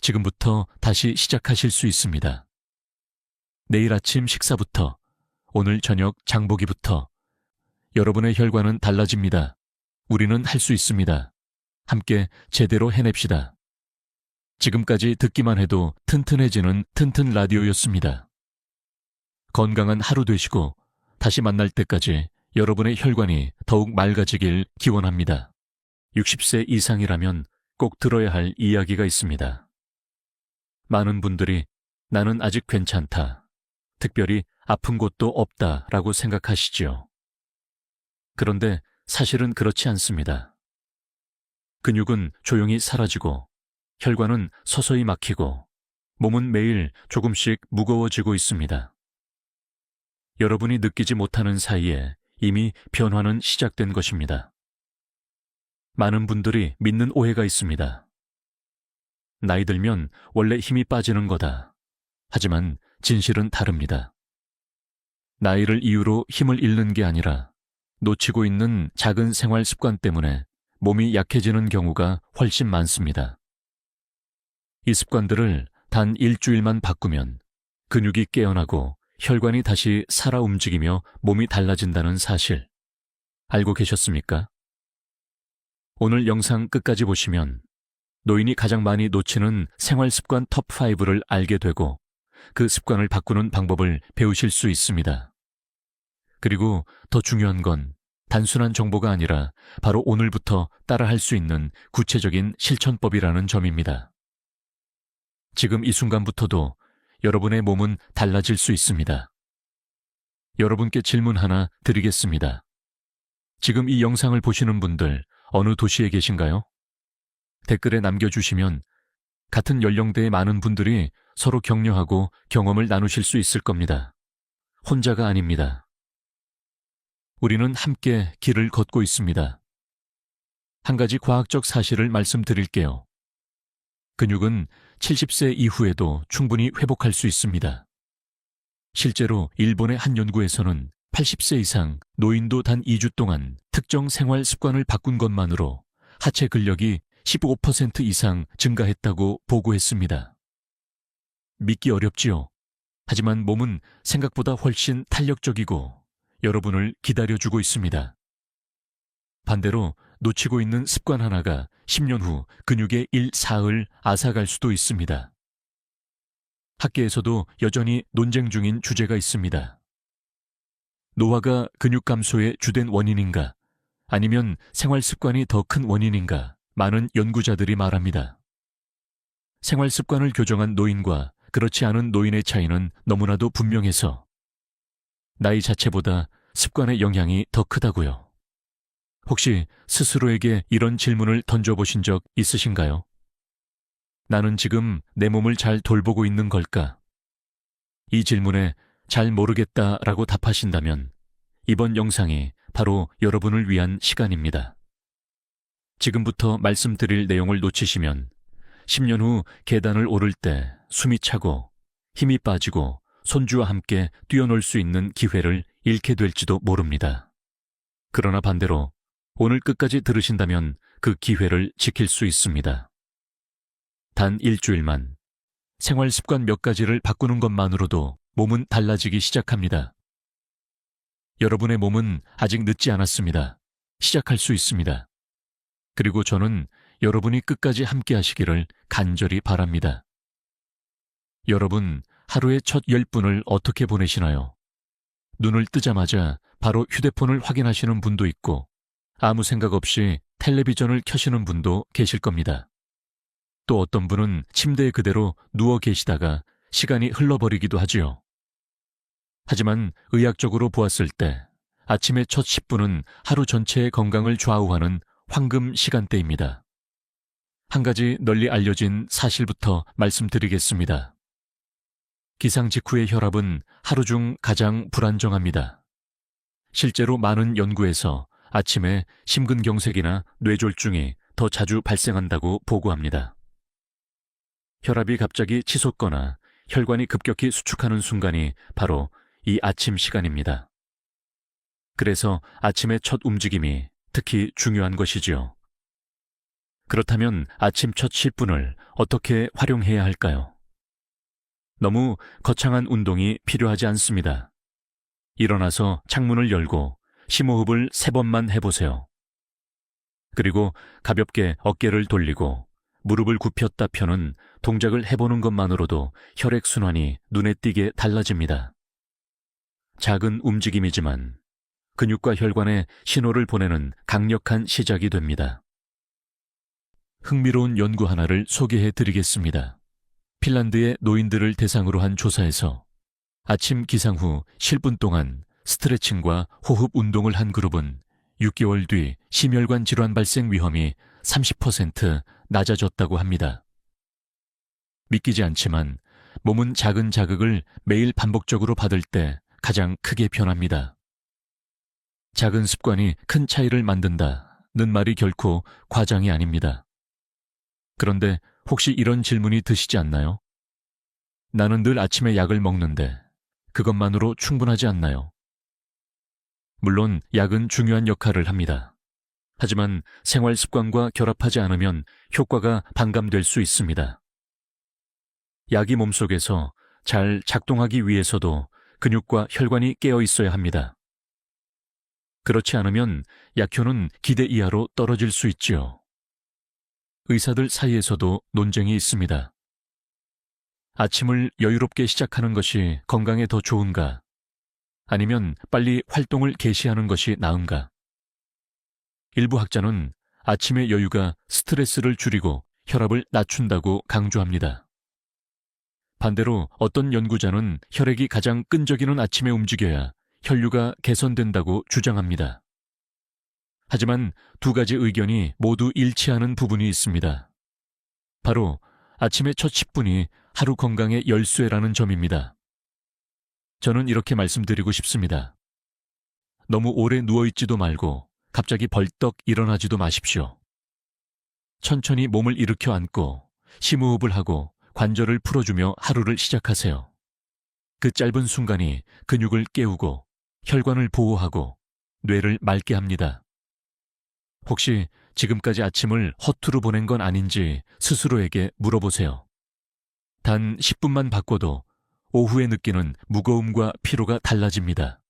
지금부터 다시 시작하실 수 있습니다. 내일 아침 식사부터, 오늘 저녁 장보기부터 여러분의 혈관은 달라집니다. 우리는 할 수 있습니다. 함께 제대로 해냅시다. 지금까지 듣기만 해도 튼튼해지는 튼튼 라디오였습니다. 건강한 하루 되시고 다시 만날 때까지 여러분의 혈관이 더욱 맑아지길 기원합니다. 60세 이상이라면 꼭 들어야 할 이야기가 있습니다. 많은 분들이 나는 아직 괜찮다, 특별히 아픈 곳도 없다라고 생각하시지요. 그런데 사실은 그렇지 않습니다. 근육은 조용히 사라지고 혈관은 서서히 막히고 몸은 매일 조금씩 무거워지고 있습니다. 여러분이 느끼지 못하는 사이에 이미 변화는 시작된 것입니다. 많은 분들이 믿는 오해가 있습니다. 나이 들면 원래 힘이 빠지는 거다. 하지만 진실은 다릅니다. 나이를 이유로 힘을 잃는 게 아니라 놓치고 있는 작은 생활 습관 때문에 몸이 약해지는 경우가 훨씬 많습니다. 이 습관들을 단 일주일만 바꾸면 근육이 깨어나고 혈관이 다시 살아 움직이며 몸이 달라진다는 사실 알고 계셨습니까? 오늘 영상 끝까지 보시면 노인이 가장 많이 놓치는 생활 습관 톱5를 알게 되고 그 습관을 바꾸는 방법을 배우실 수 있습니다. 그리고 더 중요한 건 단순한 정보가 아니라 바로 오늘부터 따라할 수 있는 구체적인 실천법이라는 점입니다. 지금 이 순간부터도 여러분의 몸은 달라질 수 있습니다. 여러분께 질문 하나 드리겠습니다. 지금 이 영상을 보시는 분들 어느 도시에 계신가요? 댓글에 남겨주시면 같은 연령대의 많은 분들이 서로 격려하고 경험을 나누실 수 있을 겁니다. 혼자가 아닙니다. 우리는 함께 길을 걷고 있습니다. 한 가지 과학적 사실을 말씀드릴게요. 근육은 70세 이후에도 충분히 회복할 수 있습니다. 실제로 일본의 한 연구에서는 80세 이상 노인도 단 2주 동안 특정 생활 습관을 바꾼 것만으로 하체 근력이 15% 이상 증가했다고 보고했습니다. 믿기 어렵지요. 하지만 몸은 생각보다 훨씬 탄력적이고 여러분을 기다려주고 있습니다. 반대로 놓치고 있는 습관 하나가 10년 후 근육의 1/4을 앗아갈 수도 있습니다. 학계에서도 여전히 논쟁 중인 주제가 있습니다. 노화가 근육 감소의 주된 원인인가? 아니면 생활 습관이 더 큰 원인인가? 많은 연구자들이 말합니다. 생활 습관을 교정한 노인과 그렇지 않은 노인의 차이는 너무나도 분명해서 나이 자체보다 습관의 영향이 더 크다고요. 혹시 스스로에게 이런 질문을 던져보신 적 있으신가요? 나는 지금 내 몸을 잘 돌보고 있는 걸까? 이 질문에 잘 모르겠다라고 답하신다면 이번 영상이 바로 여러분을 위한 시간입니다. 지금부터 말씀드릴 내용을 놓치시면 10년 후 계단을 오를 때 숨이 차고 힘이 빠지고 손주와 함께 뛰어놀 수 있는 기회를 잃게 될지도 모릅니다. 그러나 반대로 오늘 끝까지 들으신다면 그 기회를 지킬 수 있습니다. 단 일주일만 생활 습관 몇 가지를 바꾸는 것만으로도 몸은 달라지기 시작합니다. 여러분의 몸은 아직 늦지 않았습니다. 시작할 수 있습니다. 그리고 저는 여러분이 끝까지 함께 하시기를 간절히 바랍니다. 여러분, 하루의 첫 10분을 어떻게 보내시나요? 눈을 뜨자마자 바로 휴대폰을 확인하시는 분도 있고 아무 생각 없이 텔레비전을 켜시는 분도 계실 겁니다. 또 어떤 분은 침대에 그대로 누워 계시다가 시간이 흘러버리기도 하지요. 하지만 의학적으로 보았을 때 아침의 첫 10분은 하루 전체의 건강을 좌우하는 황금 시간대입니다. 한 가지 널리 알려진 사실부터 말씀드리겠습니다. 기상 직후의 혈압은 하루 중 가장 불안정합니다. 실제로 많은 연구에서 아침에 심근경색이나 뇌졸중이 더 자주 발생한다고 보고합니다. 혈압이 갑자기 치솟거나 혈관이 급격히 수축하는 순간이 바로 이 아침 시간입니다. 그래서 아침의 첫 움직임이 특히 중요한 것이지요. 그렇다면 아침 첫 10분을 어떻게 활용해야 할까요? 너무 거창한 운동이 필요하지 않습니다. 일어나서 창문을 열고 심호흡을 3번만 해보세요. 그리고 가볍게 어깨를 돌리고 무릎을 굽혔다 펴는 동작을 해보는 것만으로도 혈액순환이 눈에 띄게 달라집니다. 작은 움직임이지만 근육과 혈관에 신호를 보내는 강력한 시작이 됩니다. 흥미로운 연구 하나를 소개해 드리겠습니다. 핀란드의 노인들을 대상으로 한 조사에서 아침 기상 후 10분 동안 스트레칭과 호흡 운동을 한 그룹은 6개월 뒤 심혈관 질환 발생 위험이 30% 낮아졌다고 합니다. 믿기지 않지만 몸은 작은 자극을 매일 반복적으로 받을 때 가장 크게 변합니다. 작은 습관이 큰 차이를 만든다는 말이 결코 과장이 아닙니다. 그런데 혹시 이런 질문이 드시지 않나요? 나는 늘 아침에 약을 먹는데 그것만으로 충분하지 않나요? 물론 약은 중요한 역할을 합니다. 하지만 생활 습관과 결합하지 않으면 효과가 반감될 수 있습니다. 약이 몸속에서 잘 작동하기 위해서도 근육과 혈관이 깨어 있어야 합니다. 그렇지 않으면 약효는 기대 이하로 떨어질 수 있지요. 의사들 사이에서도 논쟁이 있습니다. 아침을 여유롭게 시작하는 것이 건강에 더 좋은가? 아니면 빨리 활동을 개시하는 것이 나은가? 일부 학자는 아침의 여유가 스트레스를 줄이고 혈압을 낮춘다고 강조합니다. 반대로 어떤 연구자는 혈액이 가장 끈적이는 아침에 움직여야 혈류가 개선된다고 주장합니다. 하지만 두 가지 의견이 모두 일치하는 부분이 있습니다. 바로 아침의 첫 10분이 하루 건강의 열쇠라는 점입니다. 저는 이렇게 말씀드리고 싶습니다. 너무 오래 누워있지도 말고 갑자기 벌떡 일어나지도 마십시오. 천천히 몸을 일으켜 앉고 심호흡을 하고 관절을 풀어주며 하루를 시작하세요. 그 짧은 순간이 근육을 깨우고 혈관을 보호하고 뇌를 맑게 합니다. 혹시 지금까지 아침을 허투루 보낸 건 아닌지 스스로에게 물어보세요. 단 10분만 바꿔도 오후에 느끼는 무거움과 피로가 달라집니다.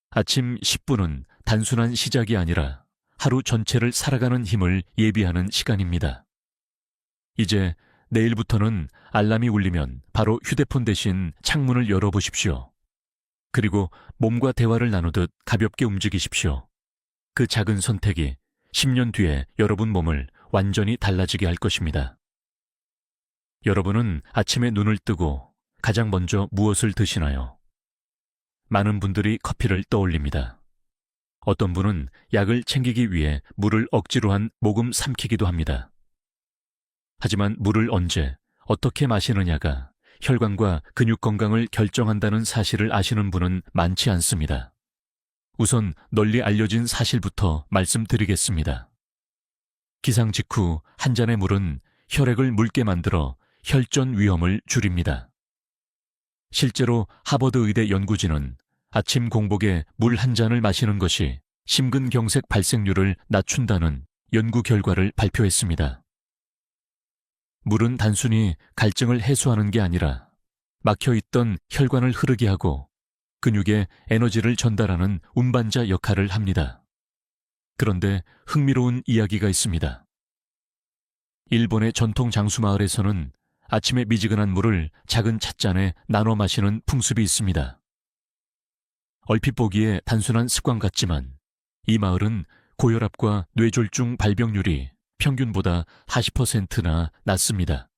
아침 10분은 단순한 시작이 아니라 하루 전체를 살아가는 힘을 예비하는 시간입니다. 이제 내일부터는 알람이 울리면 바로 휴대폰 대신 창문을 열어보십시오. 그리고 몸과 대화를 나누듯 가볍게 움직이십시오. 그 작은 선택이 10년 뒤에 여러분 몸을 완전히 달라지게 할 것입니다. 여러분은 아침에 눈을 뜨고 가장 먼저 무엇을 드시나요? 많은 분들이 커피를 떠올립니다. 어떤 분은 약을 챙기기 위해 물을 억지로 한 모금 삼키기도 합니다. 하지만 물을 언제, 어떻게 마시느냐가 혈관과 근육 건강을 결정한다는 사실을 아시는 분은 많지 않습니다. 우선 널리 알려진 사실부터 말씀드리겠습니다. 기상 직후 한 잔의 물은 혈액을 묽게 만들어 혈전 위험을 줄입니다. 실제로 하버드 의대 연구진은 아침 공복에 물 한 잔을 마시는 것이 심근경색 발생률을 낮춘다는 연구 결과를 발표했습니다. 물은 단순히 갈증을 해소하는 게 아니라 막혀있던 혈관을 흐르게 하고 근육에 에너지를 전달하는 운반자 역할을 합니다. 그런데 흥미로운 이야기가 있습니다. 일본의 전통 장수마을에서는 아침에 미지근한 물을 작은 찻잔에 나눠 마시는 풍습이 있습니다. 얼핏 보기에 단순한 습관 같지만 이 마을은 고혈압과 뇌졸중 발병률이 평균보다 40%나 낮습니다.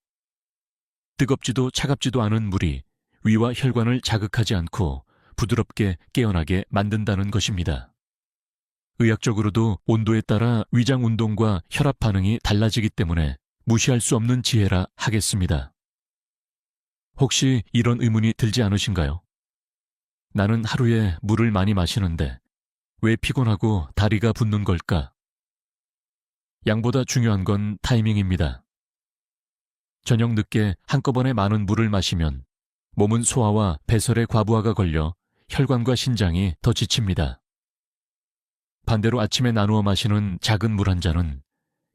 뜨겁지도 차갑지도 않은 물이 위와 혈관을 자극하지 않고 부드럽게 깨어나게 만든다는 것입니다. 의학적으로도 온도에 따라 위장 운동과 혈압 반응이 달라지기 때문에 무시할 수 없는 지혜라 하겠습니다. 혹시 이런 의문이 들지 않으신가요? 나는 하루에 물을 많이 마시는데 왜 피곤하고 다리가 붓는 걸까? 양보다 중요한 건 타이밍입니다. 저녁 늦게 한꺼번에 많은 물을 마시면 몸은 소화와 배설의 과부하가 걸려 혈관과 신장이 더 지칩니다. 반대로 아침에 나누어 마시는 작은 물 한 잔은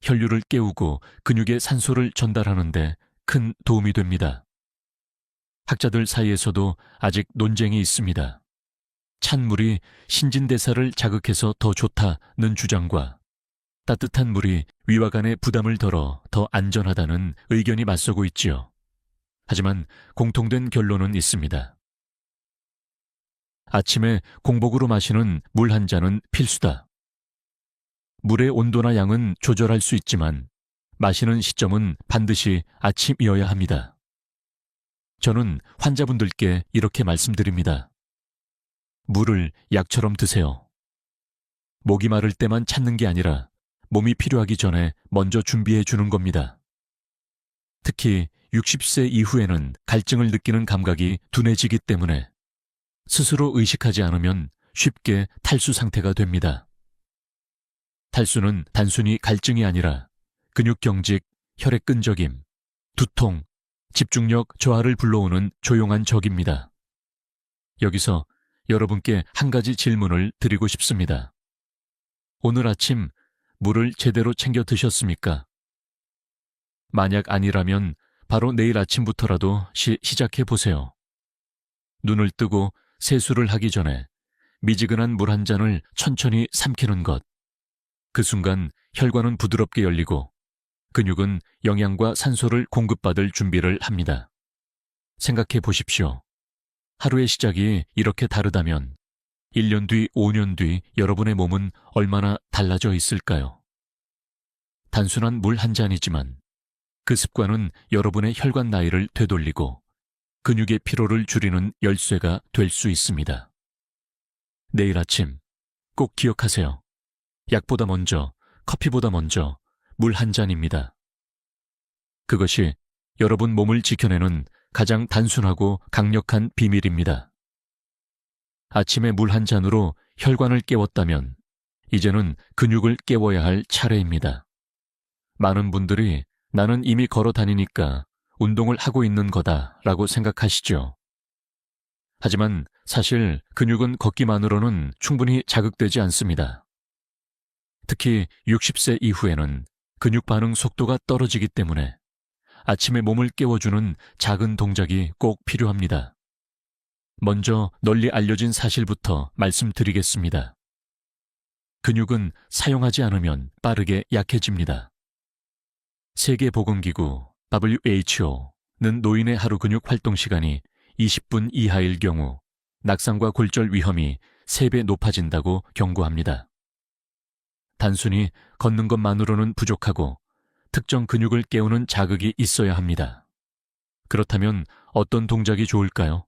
혈류를 깨우고 근육에 산소를 전달하는 데 큰 도움이 됩니다. 학자들 사이에서도 아직 논쟁이 있습니다. 찬 물이 신진대사를 자극해서 더 좋다는 주장과 따뜻한 물이 위와 간의 부담을 덜어 더 안전하다는 의견이 맞서고 있지요. 하지만 공통된 결론은 있습니다. 아침에 공복으로 마시는 물 한 잔은 필수다. 물의 온도나 양은 조절할 수 있지만 마시는 시점은 반드시 아침이어야 합니다. 저는 환자분들께 이렇게 말씀드립니다. 물을 약처럼 드세요. 목이 마를 때만 찾는 게 아니라 몸이 필요하기 전에 먼저 준비해 주는 겁니다. 특히 60세 이후에는 갈증을 느끼는 감각이 둔해지기 때문에 스스로 의식하지 않으면 쉽게 탈수 상태가 됩니다. 탈수는 단순히 갈증이 아니라 근육경직, 혈액 끈적임, 두통, 집중력 저하를 불러오는 조용한 적입니다. 여기서 여러분께 한 가지 질문을 드리고 싶습니다. 오늘 아침 물을 제대로 챙겨 드셨습니까? 만약 아니라면 바로 내일 아침부터라도 시작해 보세요. 눈을 뜨고 세수를 하기 전에 미지근한 물 한 잔을 천천히 삼키는 것. 그 순간 혈관은 부드럽게 열리고 근육은 영양과 산소를 공급받을 준비를 합니다. 생각해 보십시오. 하루의 시작이 이렇게 다르다면 1년 뒤, 5년 뒤 여러분의 몸은 얼마나 달라져 있을까요? 단순한 물 한 잔이지만 그 습관은 여러분의 혈관 나이를 되돌리고 근육의 피로를 줄이는 열쇠가 될 수 있습니다. 내일 아침 꼭 기억하세요. 약보다 먼저, 커피보다 먼저 물 한 잔입니다. 그것이 여러분 몸을 지켜내는 가장 단순하고 강력한 비밀입니다. 아침에 물 한 잔으로 혈관을 깨웠다면 이제는 근육을 깨워야 할 차례입니다. 많은 분들이 나는 이미 걸어 다니니까 운동을 하고 있는 거다라고 생각하시죠. 하지만 사실 근육은 걷기만으로는 충분히 자극되지 않습니다. 특히 60세 이후에는 근육 반응 속도가 떨어지기 때문에 아침에 몸을 깨워주는 작은 동작이 꼭 필요합니다. 먼저 널리 알려진 사실부터 말씀드리겠습니다. 근육은 사용하지 않으면 빠르게 약해집니다. 세계보건기구 WHO는 노인의 하루 근육 활동 시간이 20분 이하일 경우 낙상과 골절 위험이 3배 높아진다고 경고합니다. 단순히 걷는 것만으로는 부족하고 특정 근육을 깨우는 자극이 있어야 합니다. 그렇다면 어떤 동작이 좋을까요?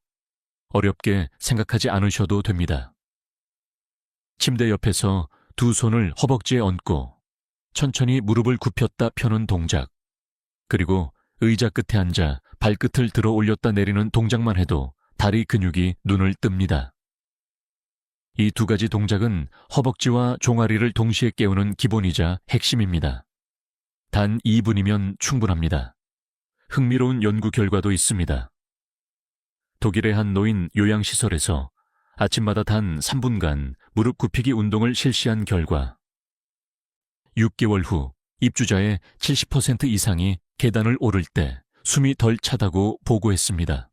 어렵게 생각하지 않으셔도 됩니다. 침대 옆에서 두 손을 허벅지에 얹고 천천히 무릎을 굽혔다 펴는 동작, 그리고 의자 끝에 앉아 발끝을 들어 올렸다 내리는 동작만 해도 다리 근육이 눈을 뜹니다. 이 두 가지 동작은 허벅지와 종아리를 동시에 깨우는 기본이자 핵심입니다. 단 2분이면 충분합니다. 흥미로운 연구 결과도 있습니다. 독일의 한 노인 요양시설에서 아침마다 단 3분간 무릎 굽히기 운동을 실시한 결과 6개월 후 입주자의 70% 이상이 계단을 오를 때 숨이 덜 차다고 보고했습니다.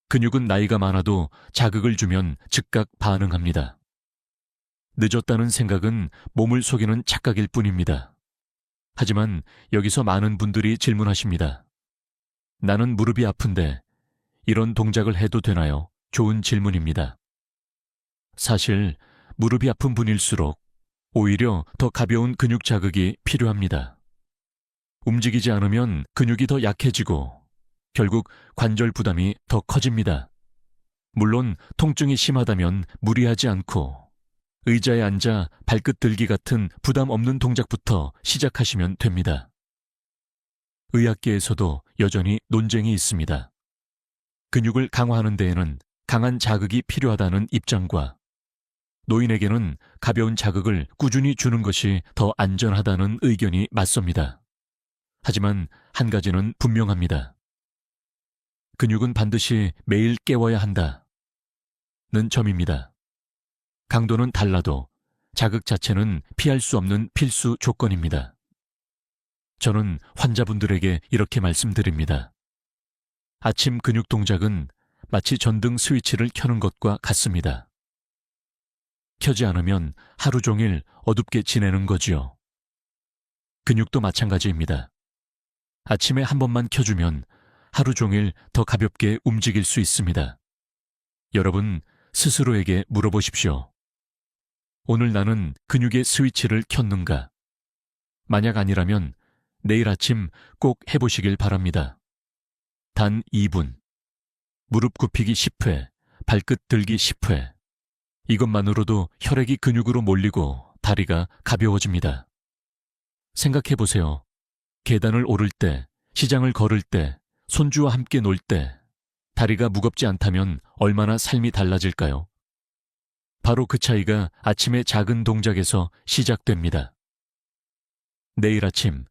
근육은 나이가 많아도 자극을 주면 즉각 반응합니다. 늦었다는 생각은 몸을 속이는 착각일 뿐입니다. 하지만 여기서 많은 분들이 질문하십니다. 나는 무릎이 아픈데 이런 동작을 해도 되나요? 좋은 질문입니다. 사실 무릎이 아픈 분일수록 오히려 더 가벼운 근육 자극이 필요합니다. 움직이지 않으면 근육이 더 약해지고 결국 관절 부담이 더 커집니다. 물론 통증이 심하다면 무리하지 않고 의자에 앉아 발끝 들기 같은 부담 없는 동작부터 시작하시면 됩니다. 의학계에서도 여전히 논쟁이 있습니다. 근육을 강화하는 데에는 강한 자극이 필요하다는 입장과 노인에게는 가벼운 자극을 꾸준히 주는 것이 더 안전하다는 의견이 맞섭니다. 하지만 한 가지는 분명합니다. 근육은 반드시 매일 깨워야 한다는 점입니다. 강도는 달라도 자극 자체는 피할 수 없는 필수 조건입니다. 저는 환자분들에게 이렇게 말씀드립니다. 아침 근육 동작은 마치 전등 스위치를 켜는 것과 같습니다. 켜지 않으면 하루 종일 어둡게 지내는 거지요. 근육도 마찬가지입니다. 아침에 한 번만 켜주면 하루 종일 더 가볍게 움직일 수 있습니다. 여러분 스스로에게 물어보십시오. 오늘 나는 근육의 스위치를 켰는가? 만약 아니라면 내일 아침 꼭 해보시길 바랍니다. 단 2분. 무릎 굽히기 10회, 발끝 들기 10회. 이것만으로도 혈액이 근육으로 몰리고 다리가 가벼워집니다. 생각해보세요. 계단을 오를 때, 시장을 걸을 때, 손주와 함께 놀 때, 다리가 무겁지 않다면 얼마나 삶이 달라질까요? 바로 그 차이가 아침의 작은 동작에서 시작됩니다. 내일 아침,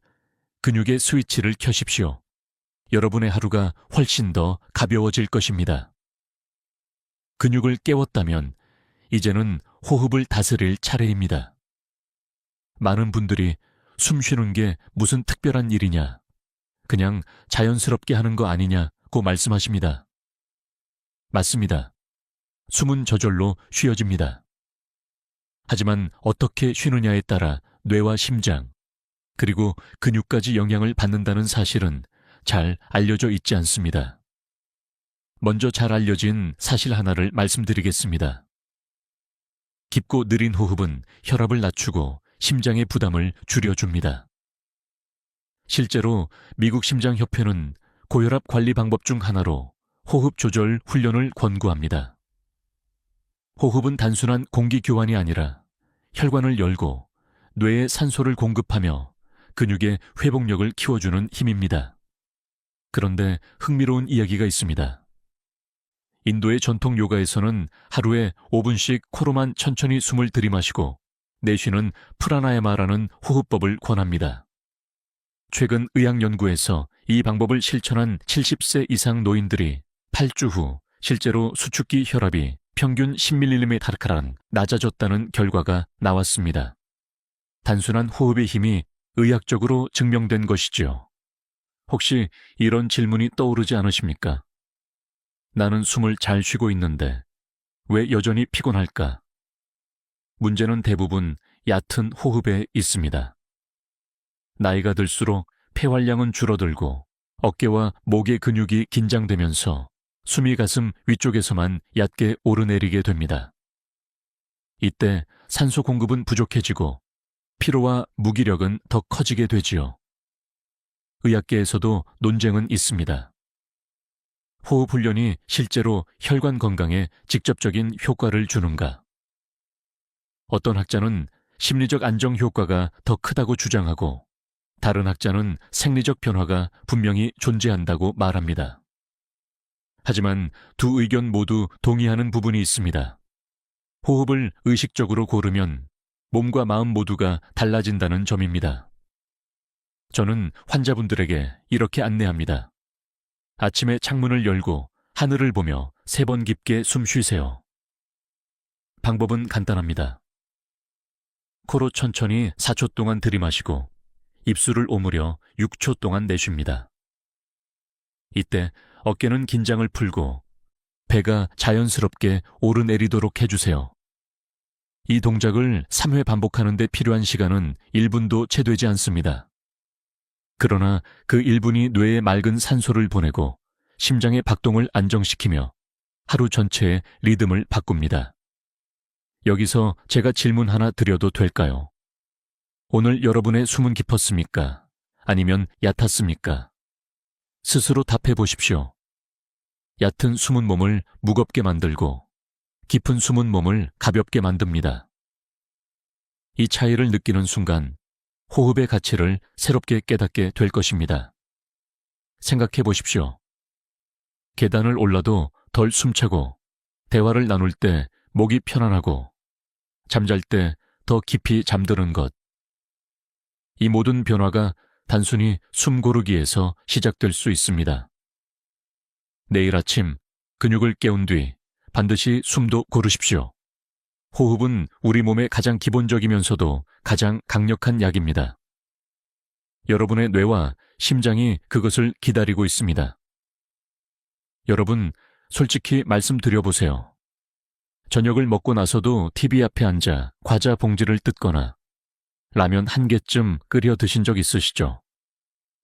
근육의 스위치를 켜십시오. 여러분의 하루가 훨씬 더 가벼워질 것입니다. 근육을 깨웠다면 이제는 호흡을 다스릴 차례입니다. 많은 분들이 숨 쉬는 게 무슨 특별한 일이냐, 그냥 자연스럽게 하는 거 아니냐고 말씀하십니다. 맞습니다. 숨은 저절로 쉬어집니다. 하지만 어떻게 쉬느냐에 따라 뇌와 심장, 그리고 근육까지 영향을 받는다는 사실은 잘 알려져 있지 않습니다. 먼저 잘 알려진 사실 하나를 말씀드리겠습니다. 깊고 느린 호흡은 혈압을 낮추고 심장의 부담을 줄여줍니다. 실제로 미국 심장협회는 고혈압 관리 방법 중 하나로 호흡 조절 훈련을 권고합니다. 호흡은 단순한 공기 교환이 아니라 혈관을 열고 뇌에 산소를 공급하며 근육의 회복력을 키워주는 힘입니다. 그런데 흥미로운 이야기가 있습니다. 인도의 전통 요가에서는 하루에 5분씩 코로만 천천히 숨을 들이마시고 내쉬는 프라나야마라는 호흡법을 권합니다. 최근 의학 연구에서 이 방법을 실천한 70세 이상 노인들이 8주 후 실제로 수축기 혈압이 평균 10mm가량 낮아졌다는 결과가 나왔습니다. 단순한 호흡의 힘이 의학적으로 증명된 것이지요. 혹시 이런 질문이 떠오르지 않으십니까? 나는 숨을 잘 쉬고 있는데 왜 여전히 피곤할까? 문제는 대부분 얕은 호흡에 있습니다. 나이가 들수록 폐활량은 줄어들고 어깨와 목의 근육이 긴장되면서 숨이 가슴 위쪽에서만 얕게 오르내리게 됩니다. 이때 산소 공급은 부족해지고 피로와 무기력은 더 커지게 되지요. 의학계에서도 논쟁은 있습니다. 호흡 훈련이 실제로 혈관 건강에 직접적인 효과를 주는가? 어떤 학자는 심리적 안정 효과가 더 크다고 주장하고 다른 학자는 생리적 변화가 분명히 존재한다고 말합니다. 하지만 두 의견 모두 동의하는 부분이 있습니다. 호흡을 의식적으로 고르면 몸과 마음 모두가 달라진다는 점입니다. 저는 환자분들에게 이렇게 안내합니다. 아침에 창문을 열고 하늘을 보며 3번 깊게 숨 쉬세요. 방법은 간단합니다. 코로 천천히 4초 동안 들이마시고 입술을 오므려 6초 동안 내쉽니다. 이때 어깨는 긴장을 풀고 배가 자연스럽게 오르내리도록 해주세요. 이 동작을 3회 반복하는 데 필요한 시간은 1분도 채 되지 않습니다. 그러나 그 1분이 뇌에 맑은 산소를 보내고 심장의 박동을 안정시키며 하루 전체의 리듬을 바꿉니다. 여기서 제가 질문 하나 드려도 될까요? 오늘 여러분의 숨은 깊었습니까? 아니면 얕았습니까? 스스로 답해 보십시오. 얕은 숨은 몸을 무겁게 만들고 깊은 숨은 몸을 가볍게 만듭니다. 이 차이를 느끼는 순간 호흡의 가치를 새롭게 깨닫게 될 것입니다. 생각해 보십시오. 계단을 올라도 덜 숨차고 대화를 나눌 때 목이 편안하고 잠잘 때 더 깊이 잠드는 것. 이 모든 변화가 단순히 숨 고르기에서 시작될 수 있습니다. 내일 아침 근육을 깨운 뒤 반드시 숨도 고르십시오. 호흡은 우리 몸의 가장 기본적이면서도 가장 강력한 약입니다. 여러분의 뇌와 심장이 그것을 기다리고 있습니다. 여러분, 솔직히 말씀드려보세요. 저녁을 먹고 나서도 TV 앞에 앉아 과자 봉지를 뜯거나 라면 한 개쯤 끓여 드신 적 있으시죠?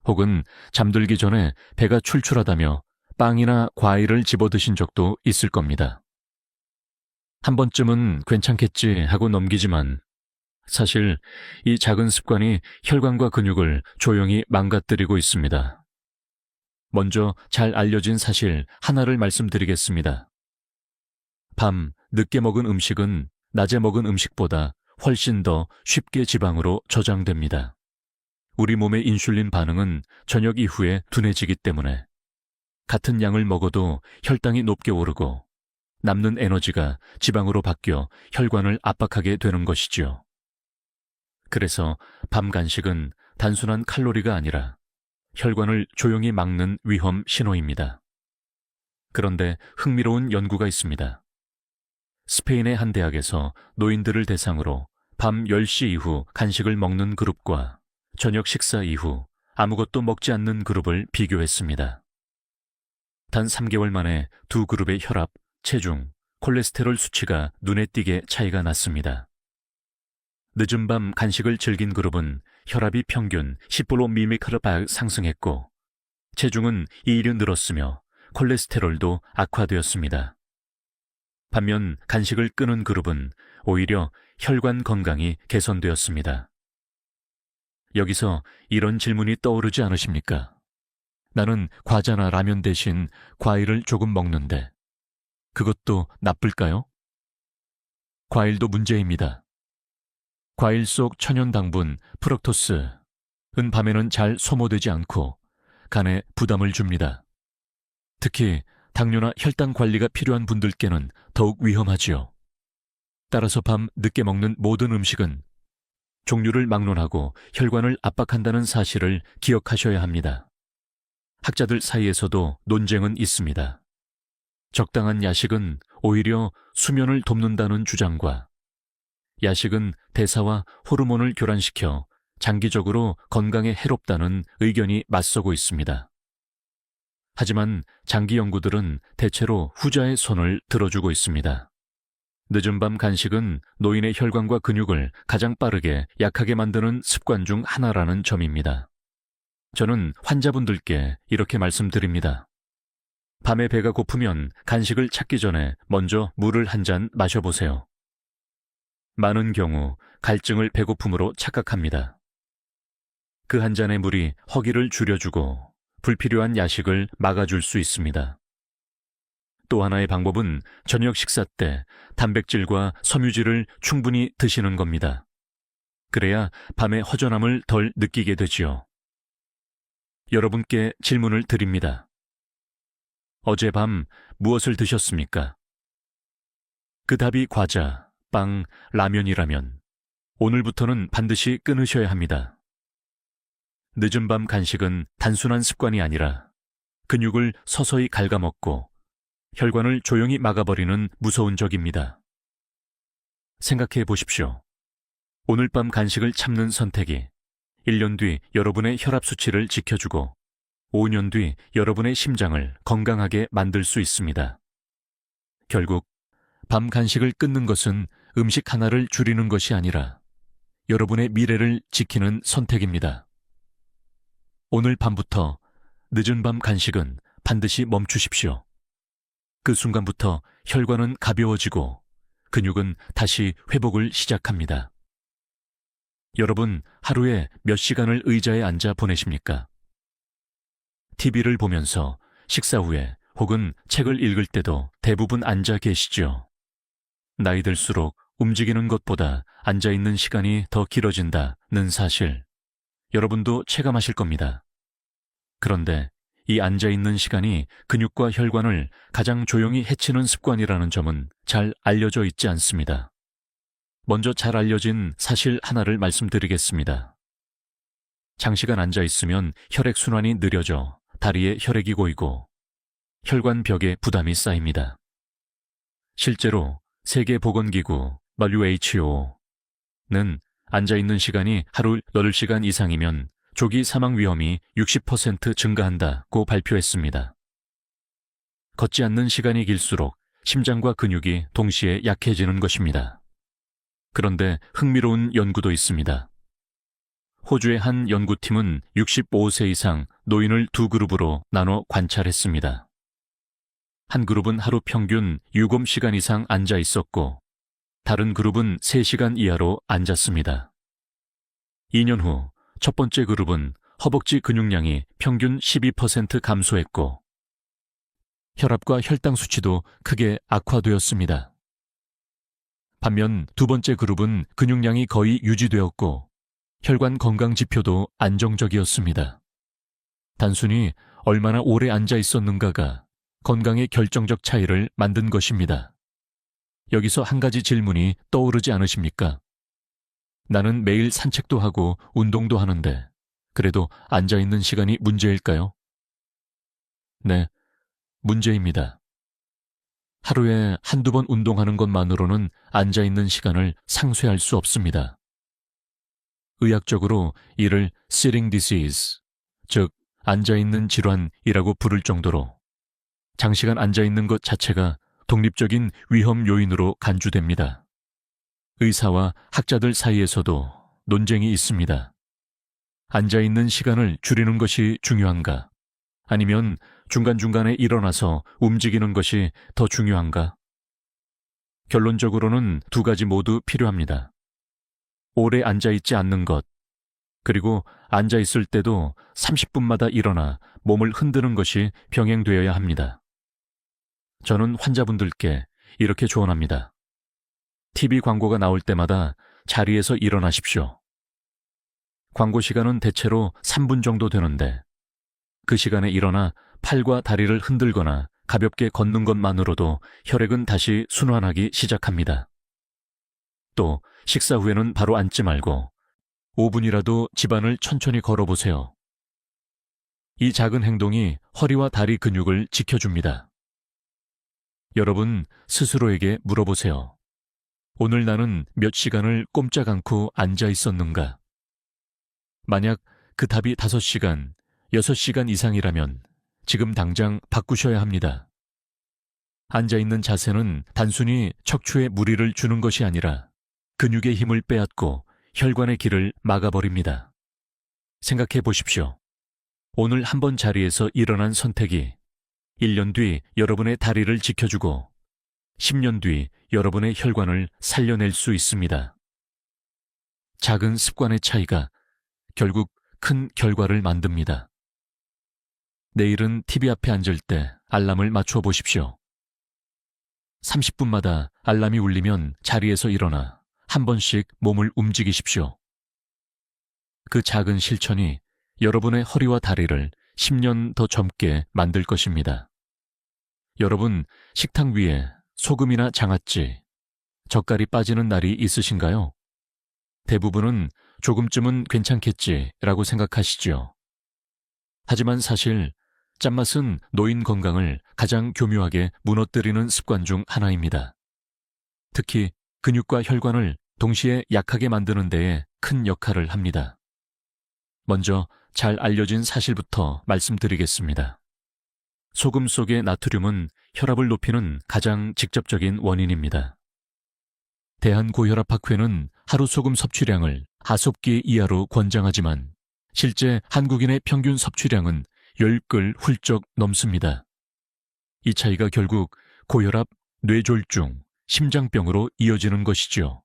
혹은 잠들기 전에 배가 출출하다며 빵이나 과일을 집어 드신 적도 있을 겁니다. 한 번쯤은 괜찮겠지 하고 넘기지만 사실 이 작은 습관이 혈관과 근육을 조용히 망가뜨리고 있습니다. 먼저 잘 알려진 사실 하나를 말씀드리겠습니다. 밤 늦게 먹은 음식은 낮에 먹은 음식보다 훨씬 더 쉽게 지방으로 저장됩니다. 우리 몸의 인슐린 반응은 저녁 이후에 둔해지기 때문에 같은 양을 먹어도 혈당이 높게 오르고 남는 에너지가 지방으로 바뀌어 혈관을 압박하게 되는 것이지요. 그래서 밤 간식은 단순한 칼로리가 아니라 혈관을 조용히 막는 위험 신호입니다. 그런데 흥미로운 연구가 있습니다. 스페인의 한 대학에서 노인들을 대상으로 밤 10시 이후 간식을 먹는 그룹과 저녁 식사 이후 아무것도 먹지 않는 그룹을 비교했습니다. 단 3개월 만에 두 그룹의 혈압, 체중, 콜레스테롤 수치가 눈에 띄게 차이가 났습니다. 늦은 밤 간식을 즐긴 그룹은 혈압이 평균 10mg/bar 상승했고 체중은 2일 늘었으며 콜레스테롤도 악화되었습니다. 반면 간식을 끊은 그룹은 오히려 혈관 건강이 개선되었습니다. 여기서 이런 질문이 떠오르지 않으십니까? 나는 과자나 라면 대신 과일을 조금 먹는데 그것도 나쁠까요? 과일도 문제입니다. 과일 속 천연 당분 프럭토스는 밤에는 잘 소모되지 않고 간에 부담을 줍니다. 특히 당뇨나 혈당 관리가 필요한 분들께는 더욱 위험하지요. 따라서 밤 늦게 먹는 모든 음식은 종류를 막론하고 혈관을 압박한다는 사실을 기억하셔야 합니다. 학자들 사이에서도 논쟁은 있습니다. 적당한 야식은 오히려 수면을 돕는다는 주장과 야식은 대사와 호르몬을 교란시켜 장기적으로 건강에 해롭다는 의견이 맞서고 있습니다. 하지만 장기 연구들은 대체로 후자의 손을 들어주고 있습니다. 늦은 밤 간식은 노인의 혈관과 근육을 가장 빠르게 약하게 만드는 습관 중 하나라는 점입니다. 저는 환자분들께 이렇게 말씀드립니다. 밤에 배가 고프면 간식을 찾기 전에 먼저 물을 한 잔 마셔보세요. 많은 경우 갈증을 배고픔으로 착각합니다. 그 한 잔의 물이 허기를 줄여주고 불필요한 야식을 막아줄 수 있습니다. 또 하나의 방법은 저녁 식사 때 단백질과 섬유질을 충분히 드시는 겁니다. 그래야 밤에 허전함을 덜 느끼게 되지요. 여러분께 질문을 드립니다. 어젯밤 무엇을 드셨습니까? 그 답이 과자, 빵, 라면이라면 오늘부터는 반드시 끊으셔야 합니다. 늦은 밤 간식은 단순한 습관이 아니라 근육을 서서히 갉아먹고 혈관을 조용히 막아버리는 무서운 적입니다. 생각해 보십시오. 오늘 밤 간식을 참는 선택이 1년 뒤 여러분의 혈압 수치를 지켜주고 5년 뒤 여러분의 심장을 건강하게 만들 수 있습니다. 결국 밤 간식을 끊는 것은 음식 하나를 줄이는 것이 아니라 여러분의 미래를 지키는 선택입니다. 오늘 밤부터 늦은 밤 간식은 반드시 멈추십시오. 그 순간부터 혈관은 가벼워지고 근육은 다시 회복을 시작합니다. 여러분, 하루에 몇 시간을 의자에 앉아 보내십니까? TV를 보면서 식사 후에 혹은 책을 읽을 때도 대부분 앉아 계시죠. 나이 들수록 움직이는 것보다 앉아있는 시간이 더 길어진다는 사실, 여러분도 체감하실 겁니다. 그런데 이 앉아있는 시간이 근육과 혈관을 가장 조용히 해치는 습관이라는 점은 잘 알려져 있지 않습니다. 먼저 잘 알려진 사실 하나를 말씀드리겠습니다. 장시간 앉아있으면 혈액순환이 느려져 다리에 혈액이 고이고 혈관 벽에 부담이 쌓입니다. 실제로 세계보건기구 WHO는 앉아있는 시간이 하루 8시간 이상이면 조기 사망 위험이 60% 증가한다고 발표했습니다. 걷지 않는 시간이 길수록 심장과 근육이 동시에 약해지는 것입니다. 그런데 흥미로운 연구도 있습니다. 호주의 한 연구팀은 65세 이상 노인을 두 그룹으로 나눠 관찰했습니다. 한 그룹은 하루 평균 7시간 이상 앉아 있었고 다른 그룹은 3시간 이하로 앉았습니다. 2년 후 첫 번째 그룹은 허벅지 근육량이 평균 12% 감소했고 혈압과 혈당 수치도 크게 악화되었습니다. 반면 두 번째 그룹은 근육량이 거의 유지되었고 혈관 건강 지표도 안정적이었습니다. 단순히 얼마나 오래 앉아 있었는가가 건강의 결정적 차이를 만든 것입니다. 여기서 한 가지 질문이 떠오르지 않으십니까? 나는 매일 산책도 하고 운동도 하는데 그래도 앉아있는 시간이 문제일까요? 네, 문제입니다. 하루에 한두 번 운동하는 것만으로는 앉아있는 시간을 상쇄할 수 없습니다. 의학적으로 이를 sitting disease, 즉 앉아있는 질환이라고 부를 정도로 장시간 앉아있는 것 자체가 독립적인 위험 요인으로 간주됩니다. 의사와 학자들 사이에서도 논쟁이 있습니다. 앉아있는 시간을 줄이는 것이 중요한가? 아니면 중간중간에 일어나서 움직이는 것이 더 중요한가? 결론적으로는 두 가지 모두 필요합니다. 오래 앉아있지 않는 것, 그리고 앉아있을 때도 30분마다 일어나 몸을 흔드는 것이 병행되어야 합니다. 저는 환자분들께 이렇게 조언합니다. TV 광고가 나올 때마다 자리에서 일어나십시오. 광고 시간은 대체로 3분 정도 되는데 그 시간에 일어나 팔과 다리를 흔들거나 가볍게 걷는 것만으로도 혈액은 다시 순환하기 시작합니다. 또 식사 후에는 바로 앉지 말고 5분이라도 집안을 천천히 걸어보세요. 이 작은 행동이 허리와 다리 근육을 지켜줍니다. 여러분 스스로에게 물어보세요. 오늘 나는 몇 시간을 꼼짝 않고 앉아 있었는가? 만약 그 답이 5시간, 6시간 이상이라면 지금 당장 바꾸셔야 합니다. 앉아있는 자세는 단순히 척추에 무리를 주는 것이 아니라 근육의 힘을 빼앗고 혈관의 길을 막아버립니다. 생각해 보십시오. 오늘 한 번 자리에서 일어난 선택이 1년 뒤 여러분의 다리를 지켜주고 10년 뒤 여러분의 혈관을 살려낼 수 있습니다. 작은 습관의 차이가 결국 큰 결과를 만듭니다. 내일은 TV 앞에 앉을 때 알람을 맞춰 보십시오. 30분마다 알람이 울리면 자리에서 일어나 한 번씩 몸을 움직이십시오. 그 작은 실천이 여러분의 허리와 다리를 10년 더 젊게 만들 것입니다. 여러분, 식탁 위에 소금이나 장아찌, 젓갈이 빠지는 날이 있으신가요? 대부분은 조금쯤은 괜찮겠지라고 생각하시죠. 하지만 사실 짠맛은 노인 건강을 가장 교묘하게 무너뜨리는 습관 중 하나입니다. 특히 근육과 혈관을 동시에 약하게 만드는 데에 큰 역할을 합니다. 먼저 잘 알려진 사실부터 말씀드리겠습니다. 소금 속의 나트륨은 혈압을 높이는 가장 직접적인 원인입니다. 대한고혈압학회는 하루 소금 섭취량을 하sob기 이하로 권장하지만 실제 한국인의 평균 섭취량은 10글 훌쩍 넘습니다. 이 차이가 결국 고혈압, 뇌졸중, 심장병으로 이어지는 것이지요.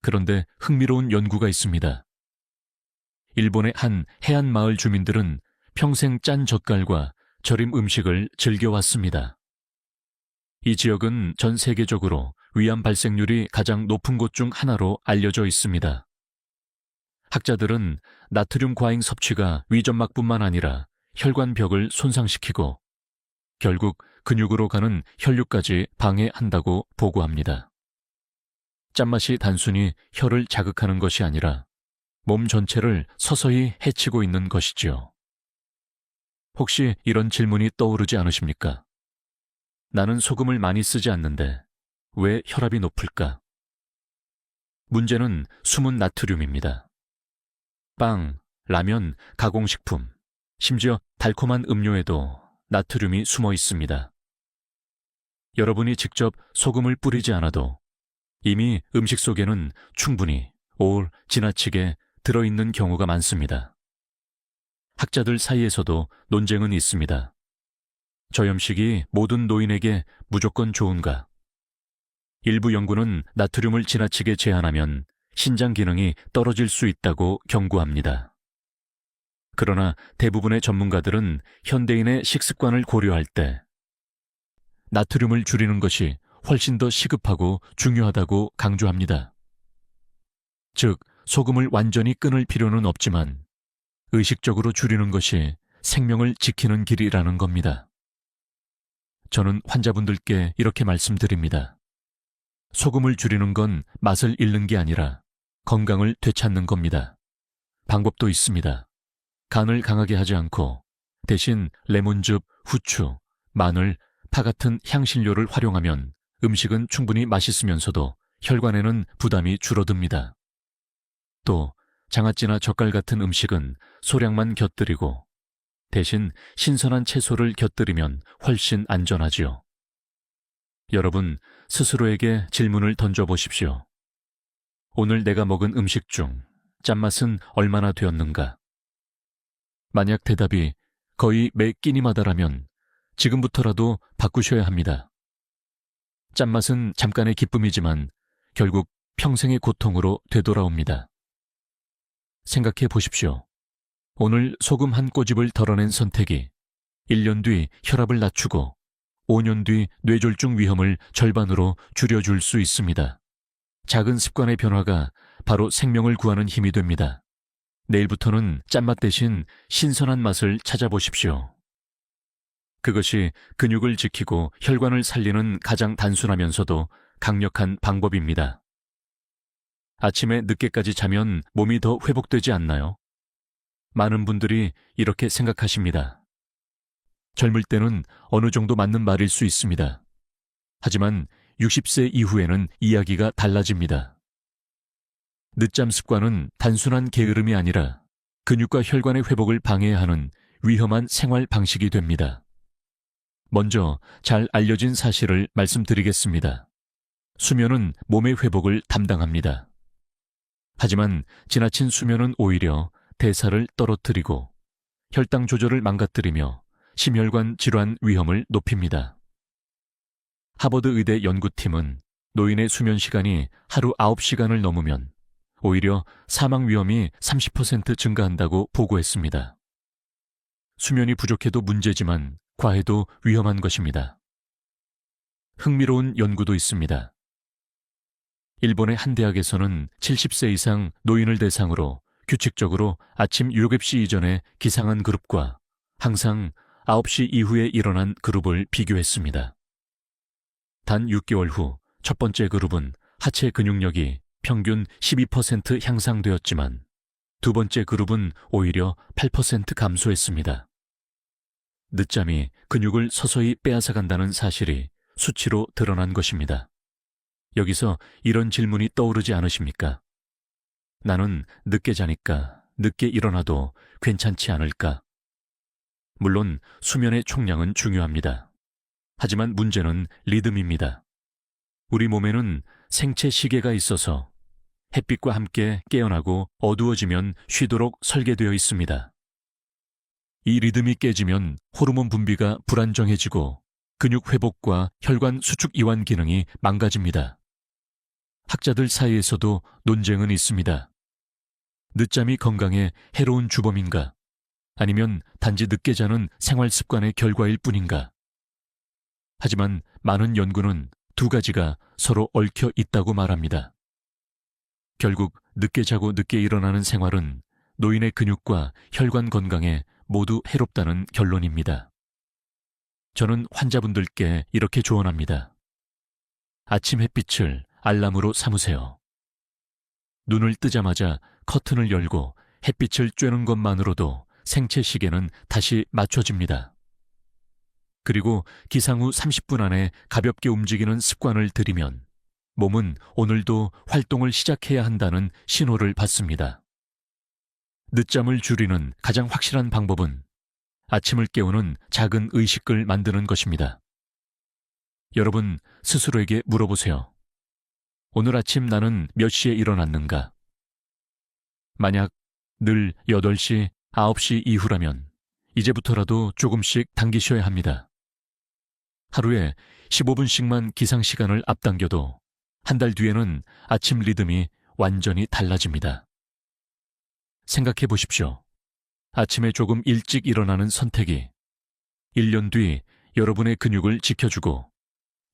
그런데 흥미로운 연구가 있습니다. 일본의 한 해안 마을 주민들은 평생 짠 젓갈과 절임 음식을 즐겨왔습니다. 이 지역은 전 세계적으로 위암 발생률이 가장 높은 곳 중 하나로 알려져 있습니다. 학자들은 나트륨 과잉 섭취가 위점막뿐만 아니라 혈관벽을 손상시키고 결국 근육으로 가는 혈류까지 방해한다고 보고합니다. 짠맛이 단순히 혀를 자극하는 것이 아니라 몸 전체를 서서히 해치고 있는 것이지요. 혹시 이런 질문이 떠오르지 않으십니까? 나는 소금을 많이 쓰지 않는데 왜 혈압이 높을까? 문제는 숨은 나트륨입니다. 빵, 라면, 가공식품, 심지어 달콤한 음료에도 나트륨이 숨어 있습니다. 여러분이 직접 소금을 뿌리지 않아도 이미 음식 속에는 충분히 지나치게 들어있는 경우가 많습니다. 학자들 사이에서도 논쟁은 있습니다. 저염식이 모든 노인에게 무조건 좋은가? 일부 연구는 나트륨을 지나치게 제한하면 신장 기능이 떨어질 수 있다고 경고합니다. 그러나 대부분의 전문가들은 현대인의 식습관을 고려할 때 나트륨을 줄이는 것이 훨씬 더 시급하고 중요하다고 강조합니다. 즉, 소금을 완전히 끊을 필요는 없지만 의식적으로 줄이는 것이 생명을 지키는 길이라는 겁니다. 저는 환자분들께 이렇게 말씀드립니다. 소금을 줄이는 건 맛을 잃는 게 아니라 건강을 되찾는 겁니다. 방법도 있습니다. 간을 강하게 하지 않고 대신 레몬즙, 후추, 마늘, 파 같은 향신료를 활용하면 음식은 충분히 맛있으면서도 혈관에는 부담이 줄어듭니다. 또 장아찌나 젓갈 같은 음식은 소량만 곁들이고 대신 신선한 채소를 곁들이면 훨씬 안전하지요. 여러분, 스스로에게 질문을 던져보십시오. 오늘 내가 먹은 음식 중 짠맛은 얼마나 되었는가? 만약 대답이 거의 매 끼니마다라면 지금부터라도 바꾸셔야 합니다. 짠맛은 잠깐의 기쁨이지만 결국 평생의 고통으로 되돌아옵니다. 생각해 보십시오. 오늘 소금 한 꼬집을 덜어낸 선택이 1년 뒤 혈압을 낮추고 5년 뒤 뇌졸중 위험을 절반으로 줄여줄 수 있습니다. 작은 습관의 변화가 바로 생명을 구하는 힘이 됩니다. 내일부터는 짠맛 대신 신선한 맛을 찾아보십시오. 그것이 근육을 지키고 혈관을 살리는 가장 단순하면서도 강력한 방법입니다. 아침에 늦게까지 자면 몸이 더 회복되지 않나요? 많은 분들이 이렇게 생각하십니다. 젊을 때는 어느 정도 맞는 말일 수 있습니다. 하지만 60세 이후에는 이야기가 달라집니다. 늦잠 습관은 단순한 게으름이 아니라 근육과 혈관의 회복을 방해하는 위험한 생활 방식이 됩니다. 먼저 잘 알려진 사실을 말씀드리겠습니다. 수면은 몸의 회복을 담당합니다. 하지만 지나친 수면은 오히려 대사를 떨어뜨리고 혈당 조절을 망가뜨리며 심혈관 질환 위험을 높입니다. 하버드 의대 연구팀은 노인의 수면 시간이 하루 9시간을 넘으면 오히려 사망 위험이 30% 증가한다고 보고했습니다. 수면이 부족해도 문제지만 과해도 위험한 것입니다. 흥미로운 연구도 있습니다. 일본의 한 대학에서는 70세 이상 노인을 대상으로 규칙적으로 아침 7시 이전에 기상한 그룹과 항상 9시 이후에 일어난 그룹을 비교했습니다. 단 6개월 후 첫 번째 그룹은 하체 근육력이 평균 12% 향상되었지만 두 번째 그룹은 오히려 8% 감소했습니다. 늦잠이 근육을 서서히 빼앗아간다는 사실이 수치로 드러난 것입니다. 여기서 이런 질문이 떠오르지 않으십니까? 나는 늦게 자니까 늦게 일어나도 괜찮지 않을까? 물론 수면의 총량은 중요합니다. 하지만 문제는 리듬입니다. 우리 몸에는 생체 시계가 있어서 햇빛과 함께 깨어나고 어두워지면 쉬도록 설계되어 있습니다. 이 리듬이 깨지면 호르몬 분비가 불안정해지고 근육 회복과 혈관 수축 이완 기능이 망가집니다. 학자들 사이에서도 논쟁은 있습니다. 늦잠이 건강에 해로운 주범인가? 아니면 단지 늦게 자는 생활 습관의 결과일 뿐인가? 하지만 많은 연구는 두 가지가 서로 얽혀 있다고 말합니다. 결국 늦게 자고 늦게 일어나는 생활은 노인의 근육과 혈관 건강에 모두 해롭다는 결론입니다. 저는 환자분들께 이렇게 조언합니다. 아침 햇빛을 알람으로 삼으세요. 눈을 뜨자마자 커튼을 열고 햇빛을 쬐는 것만으로도 생체 시계는 다시 맞춰집니다. 그리고 기상 후 30분 안에 가볍게 움직이는 습관을 들이면 몸은 오늘도 활동을 시작해야 한다는 신호를 받습니다. 늦잠을 줄이는 가장 확실한 방법은 아침을 깨우는 작은 의식을 만드는 것입니다. 여러분 스스로에게 물어보세요. 오늘 아침 나는 몇 시에 일어났는가? 만약 늘 8시, 9시 이후라면 이제부터라도 조금씩 당기셔야 합니다. 하루에 15분씩만 기상시간을 앞당겨도 한 달 뒤에는 아침 리듬이 완전히 달라집니다. 생각해 보십시오. 아침에 조금 일찍 일어나는 선택이 1년 뒤 여러분의 근육을 지켜주고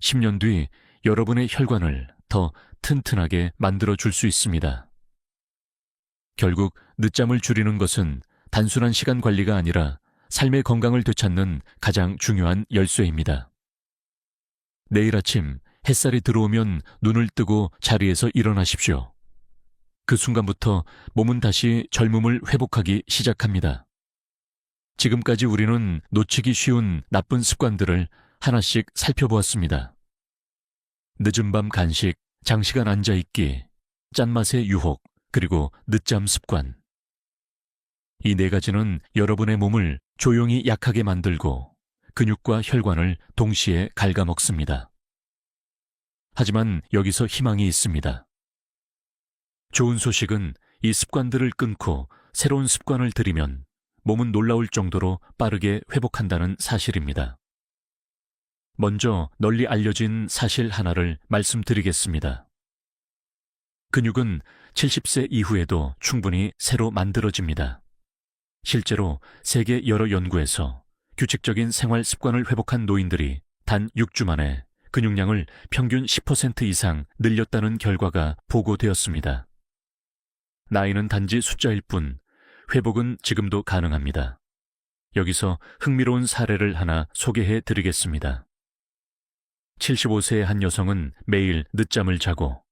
10년 뒤 여러분의 혈관을 더 튼튼하게 만들어줄 수 있습니다. 결국 늦잠을 줄이는 것은 단순한 시간 관리가 아니라 삶의 건강을 되찾는 가장 중요한 열쇠입니다. 내일 아침 햇살이 들어오면 눈을 뜨고 자리에서 일어나십시오. 그 순간부터 몸은 다시 젊음을 회복하기 시작합니다. 지금까지 우리는 놓치기 쉬운 나쁜 습관들을 하나씩 살펴보았습니다. 늦은 밤 간식, 장시간 앉아있기, 짠맛의 유혹, 그리고 늦잠 습관. 이 네 가지는 여러분의 몸을 조용히 약하게 만들고 근육과 혈관을 동시에 갉아먹습니다. 하지만 여기서 희망이 있습니다. 좋은 소식은 이 습관들을 끊고 새로운 습관을 들이면 몸은 놀라울 정도로 빠르게 회복한다는 사실입니다. 먼저 널리 알려진 사실 하나를 말씀드리겠습니다. 근육은 70세 이후에도 충분히 새로 만들어집니다. 실제로 세계 여러 연구에서 규칙적인 생활 습관을 회복한 노인들이 단 6주 만에 근육량을 평균 10% 이상 늘렸다는 결과가 보고되었습니다. 나이는 단지 숫자일 뿐 회복은 지금도 가능합니다. 여기서 흥미로운 사례를 하나 소개해 드리겠습니다. 75세의 한 여성은 매일 늦잠을 자고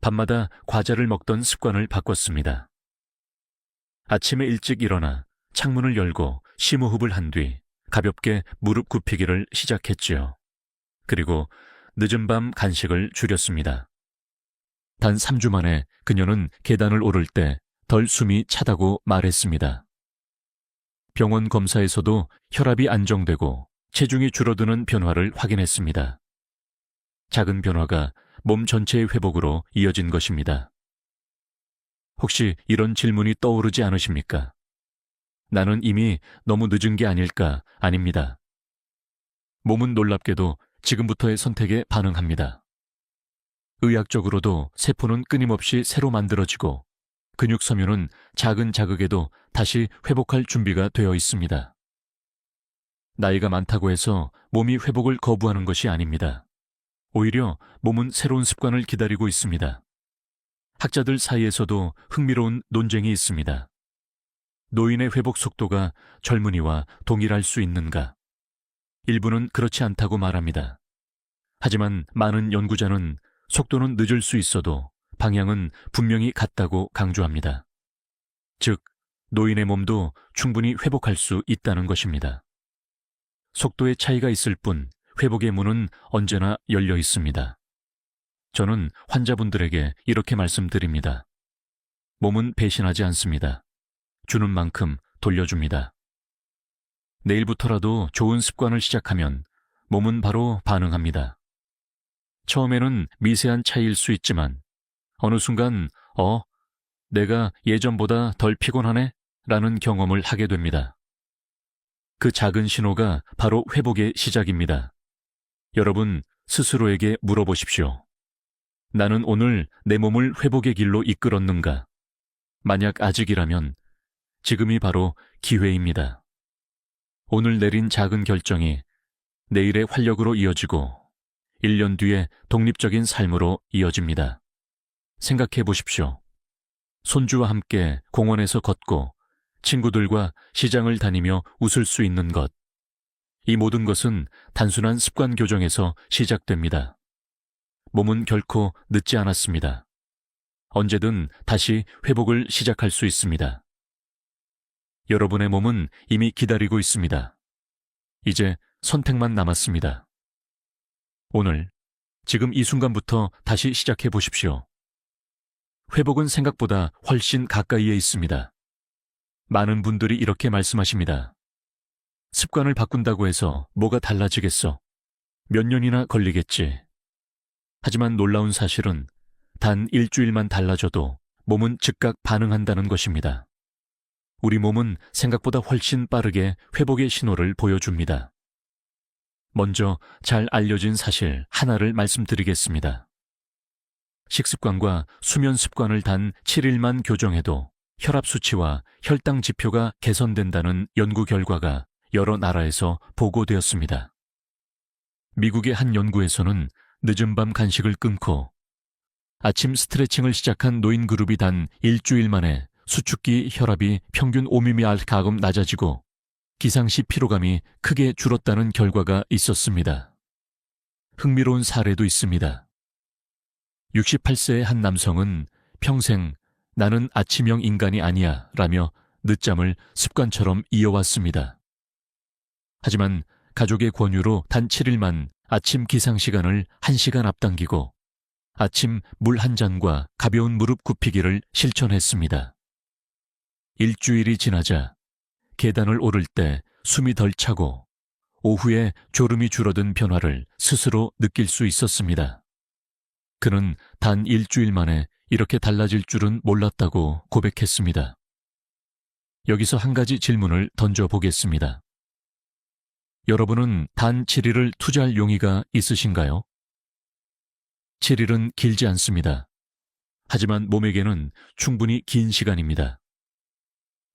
밤마다 과자를 먹던 습관을 바꿨습니다. 아침에 일찍 일어나 창문을 열고 심호흡을 한 뒤 가볍게 무릎 굽히기를 시작했지요. 그리고 늦은 밤 간식을 줄였습니다. 단 3주 만에 그녀는 계단을 오를 때 덜 숨이 차다고 말했습니다. 병원 검사에서도 혈압이 안정되고 체중이 줄어드는 변화를 확인했습니다. 작은 변화가 몸 전체의 회복으로 이어진 것입니다. 혹시 이런 질문이 떠오르지 않으십니까? 나는 이미 너무 늦은 게 아닐까? 아닙니다. 몸은 놀랍게도 지금부터의 선택에 반응합니다. 의학적으로도 세포는 끊임없이 새로 만들어지고 근육 섬유는 작은 자극에도 다시 회복할 준비가 되어 있습니다. 나이가 많다고 해서 몸이 회복을 거부하는 것이 아닙니다. 오히려 몸은 새로운 습관을 기다리고 있습니다. 학자들 사이에서도 흥미로운 논쟁이 있습니다. 노인의 회복 속도가 젊은이와 동일할 수 있는가? 일부는 그렇지 않다고 말합니다. 하지만 많은 연구자는 속도는 늦을 수 있어도 방향은 분명히 같다고 강조합니다. 즉, 노인의 몸도 충분히 회복할 수 있다는 것입니다. 속도의 차이가 있을 뿐 회복의 문은 언제나 열려 있습니다. 저는 환자분들에게 이렇게 말씀드립니다. 몸은 배신하지 않습니다. 주는 만큼 돌려줍니다. 내일부터라도 좋은 습관을 시작하면 몸은 바로 반응합니다. 처음에는 미세한 차이일 수 있지만 어느 순간 내가 예전보다 덜 피곤하네? 라는 경험을 하게 됩니다. 그 작은 신호가 바로 회복의 시작입니다. 여러분 스스로에게 물어보십시오. 나는 오늘 내 몸을 회복의 길로 이끌었는가? 만약 아직이라면 지금이 바로 기회입니다. 오늘 내린 작은 결정이 내일의 활력으로 이어지고 1년 뒤에 독립적인 삶으로 이어집니다. 생각해 보십시오. 손주와 함께 공원에서 걷고 친구들과 시장을 다니며 웃을 수 있는 것. 이 모든 것은 단순한 습관 교정에서 시작됩니다. 몸은 결코 늦지 않았습니다. 언제든 다시 회복을 시작할 수 있습니다. 여러분의 몸은 이미 기다리고 있습니다. 이제 선택만 남았습니다. 오늘, 지금 이 순간부터 다시 시작해 보십시오. 회복은 생각보다 훨씬 가까이에 있습니다. 많은 분들이 이렇게 말씀하십니다. 습관을 바꾼다고 해서 뭐가 달라지겠어? 몇 년이나 걸리겠지. 하지만 놀라운 사실은 단 일주일만 달라져도 몸은 즉각 반응한다는 것입니다. 우리 몸은 생각보다 훨씬 빠르게 회복의 신호를 보여줍니다. 먼저 잘 알려진 사실 하나를 말씀드리겠습니다. 식습관과 수면 습관을 단 7일만 교정해도 혈압 수치와 혈당 지표가 개선된다는 연구 결과가 여러 나라에서 보고되었습니다. 미국의 한 연구에서는 늦은 밤 간식을 끊고 아침 스트레칭을 시작한 노인 그룹이 단 일주일 만에 수축기 혈압이 평균 5mmR 가끔 낮아지고 기상시 피로감이 크게 줄었다는 결과가 있었습니다. 흥미로운 사례도 있습니다. 68세의 한 남성은 평생 나는 아침형 인간이 아니야 라며 늦잠을 습관처럼 이어왔습니다. 하지만 가족의 권유로 단 7일만 아침 기상시간을 1시간 앞당기고 아침 물 한 잔과 가벼운 무릎 굽히기를 실천했습니다. 일주일이 지나자 계단을 오를 때 숨이 덜 차고 오후에 졸음이 줄어든 변화를 스스로 느낄 수 있었습니다. 그는 단 일주일 만에 이렇게 달라질 줄은 몰랐다고 고백했습니다. 여기서 한 가지 질문을 던져보겠습니다. 여러분은 단 7일을 투자할 용의가 있으신가요? 7일은 길지 않습니다. 하지만 몸에게는 충분히 긴 시간입니다.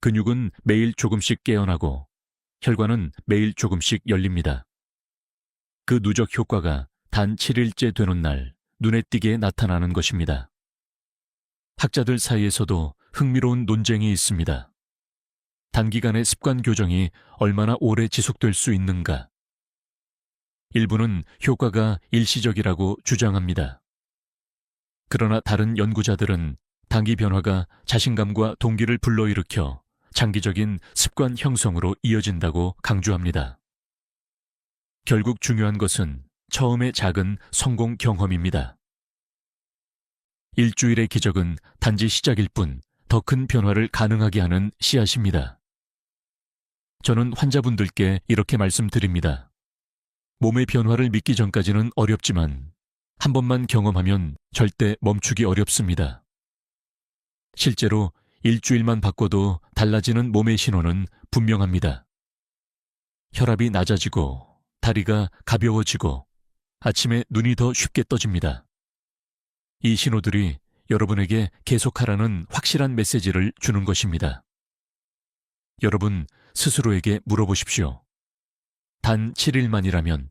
근육은 매일 조금씩 깨어나고 혈관은 매일 조금씩 열립니다. 그 누적 효과가 단 7일째 되는 날 눈에 띄게 나타나는 것입니다. 학자들 사이에서도 흥미로운 논쟁이 있습니다. 단기간의 습관 교정이 얼마나 오래 지속될 수 있는가? 일부는 효과가 일시적이라고 주장합니다. 그러나 다른 연구자들은 단기 변화가 자신감과 동기를 불러일으켜 장기적인 습관 형성으로 이어진다고 강조합니다. 결국 중요한 것은 처음의 작은 성공 경험입니다. 일주일의 기적은 단지 시작일 뿐 더 큰 변화를 가능하게 하는 씨앗입니다. 저는 환자분들께 이렇게 말씀드립니다. 몸의 변화를 믿기 전까지는 어렵지만 한 번만 경험하면 절대 멈추기 어렵습니다. 실제로 일주일만 바꿔도 달라지는 몸의 신호는 분명합니다. 혈압이 낮아지고 다리가 가벼워지고 아침에 눈이 더 쉽게 떠집니다. 이 신호들이 여러분에게 계속하라는 확실한 메시지를 주는 것입니다. 여러분 스스로에게 물어보십시오. 단 7일만이라면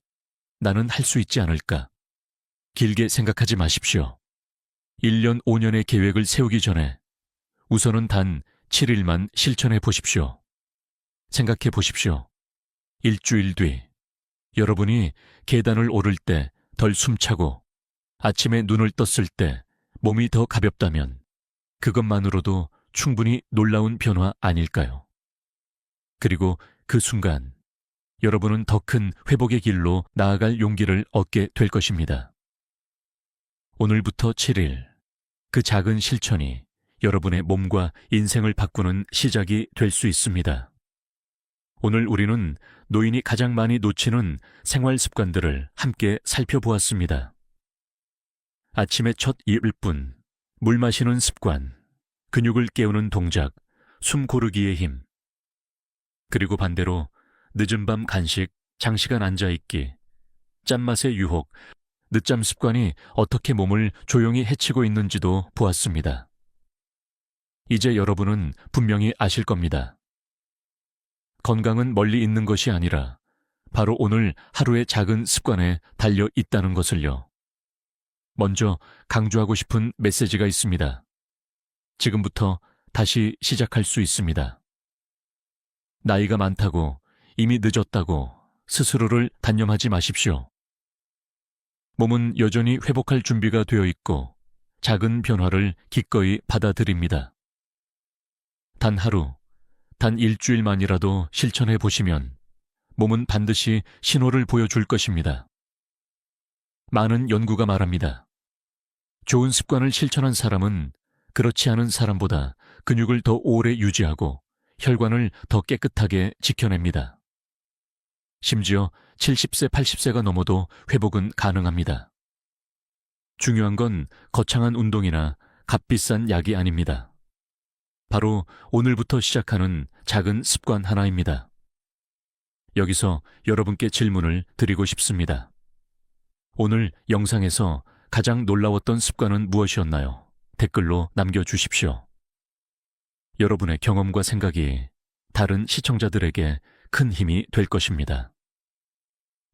나는 할 수 있지 않을까? 길게 생각하지 마십시오. 1년, 5년의 계획을 세우기 전에 우선은 단 7일만 실천해 보십시오. 생각해 보십시오. 일주일 뒤 여러분이 계단을 오를 때 덜 숨차고 아침에 눈을 떴을 때 몸이 더 가볍다면 그것만으로도 충분히 놀라운 변화 아닐까요? 그리고 그 순간 여러분은 더 큰 회복의 길로 나아갈 용기를 얻게 될 것입니다. 오늘부터 7일, 그 작은 실천이 여러분의 몸과 인생을 바꾸는 시작이 될 수 있습니다. 오늘 우리는 노인이 가장 많이 놓치는 생활 습관들을 함께 살펴보았습니다. 아침의 첫 1분, 물 마시는 습관, 근육을 깨우는 동작, 숨 고르기의 힘. 그리고 반대로 늦은 밤 간식, 장시간 앉아있기, 짠맛의 유혹, 늦잠 습관이 어떻게 몸을 조용히 해치고 있는지도 보았습니다. 이제 여러분은 분명히 아실 겁니다. 건강은 멀리 있는 것이 아니라 바로 오늘 하루의 작은 습관에 달려 있다는 것을요. 먼저 강조하고 싶은 메시지가 있습니다. 지금부터 다시 시작할 수 있습니다. 나이가 많다고, 이미 늦었다고 스스로를 단념하지 마십시오. 몸은 여전히 회복할 준비가 되어 있고 작은 변화를 기꺼이 받아들입니다. 단 하루, 단 일주일만이라도 실천해 보시면 몸은 반드시 신호를 보여줄 것입니다. 많은 연구가 말합니다. 좋은 습관을 실천한 사람은 그렇지 않은 사람보다 근육을 더 오래 유지하고 혈관을 더 깨끗하게 지켜냅니다. 심지어 70세, 80세가 넘어도 회복은 가능합니다. 중요한 건 거창한 운동이나 값비싼 약이 아닙니다. 바로 오늘부터 시작하는 작은 습관 하나입니다. 여기서 여러분께 질문을 드리고 싶습니다. 오늘 영상에서 가장 놀라웠던 습관은 무엇이었나요? 댓글로 남겨주십시오. 여러분의 경험과 생각이 다른 시청자들에게 큰 힘이 될 것입니다.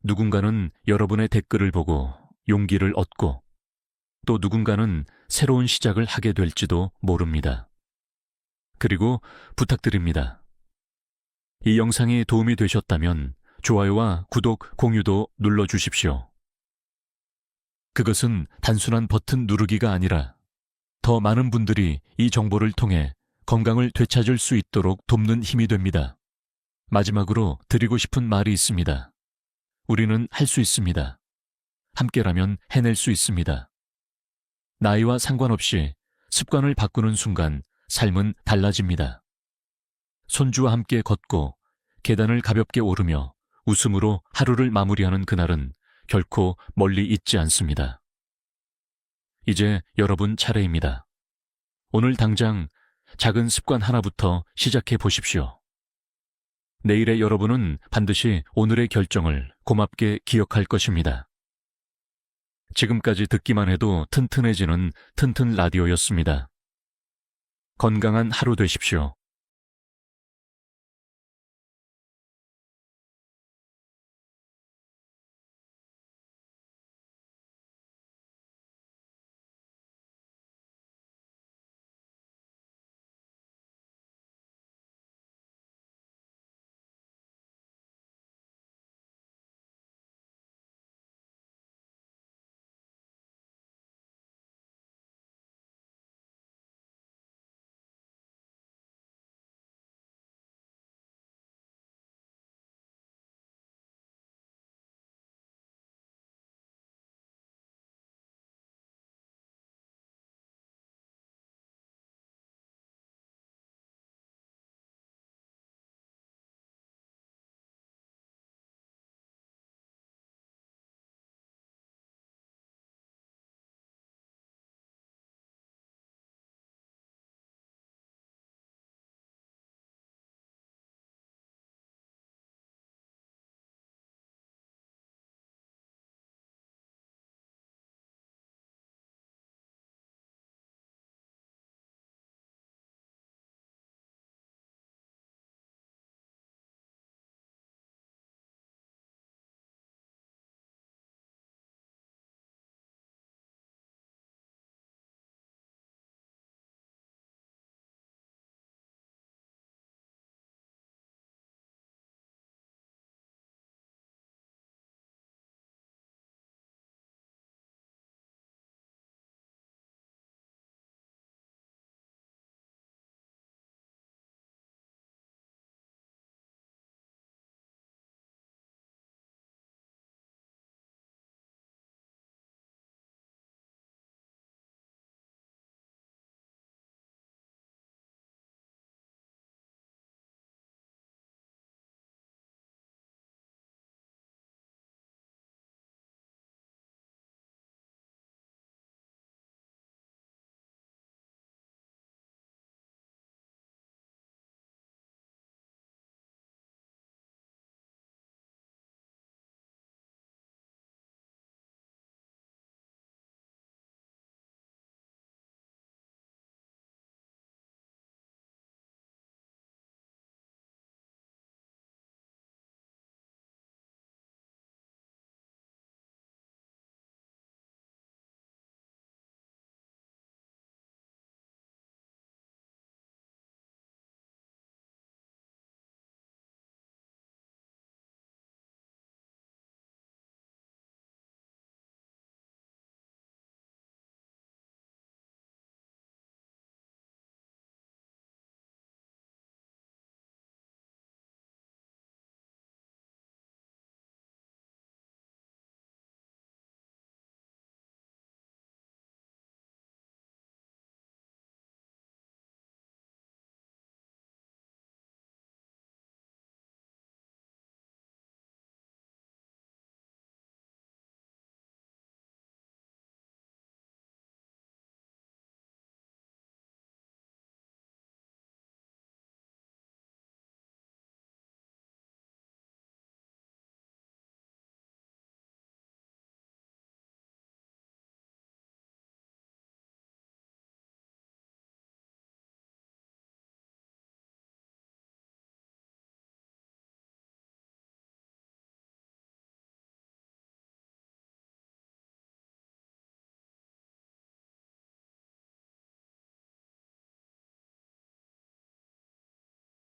누군가는 여러분의 댓글을 보고 용기를 얻고 또 누군가는 새로운 시작을 하게 될지도 모릅니다. 그리고 부탁드립니다. 이 영상이 도움이 되셨다면 좋아요와 구독, 공유도 눌러주십시오. 그것은 단순한 버튼 누르기가 아니라 더 많은 분들이 이 정보를 통해 건강을 되찾을 수 있도록 돕는 힘이 됩니다. 마지막으로 드리고 싶은 말이 있습니다. 우리는 할 수 있습니다. 함께라면 해낼 수 있습니다. 나이와 상관없이 습관을 바꾸는 순간 삶은 달라집니다. 손주와 함께 걷고 계단을 가볍게 오르며 웃음으로 하루를 마무리하는 그날은 결코 멀리 있지 않습니다. 이제 여러분 차례입니다. 오늘 당장 작은 습관 하나부터 시작해 보십시오. 내일의 여러분은 반드시 오늘의 결정을 고맙게 기억할 것입니다. 지금까지 듣기만 해도 튼튼해지는 튼튼 라디오였습니다. 건강한 하루 되십시오.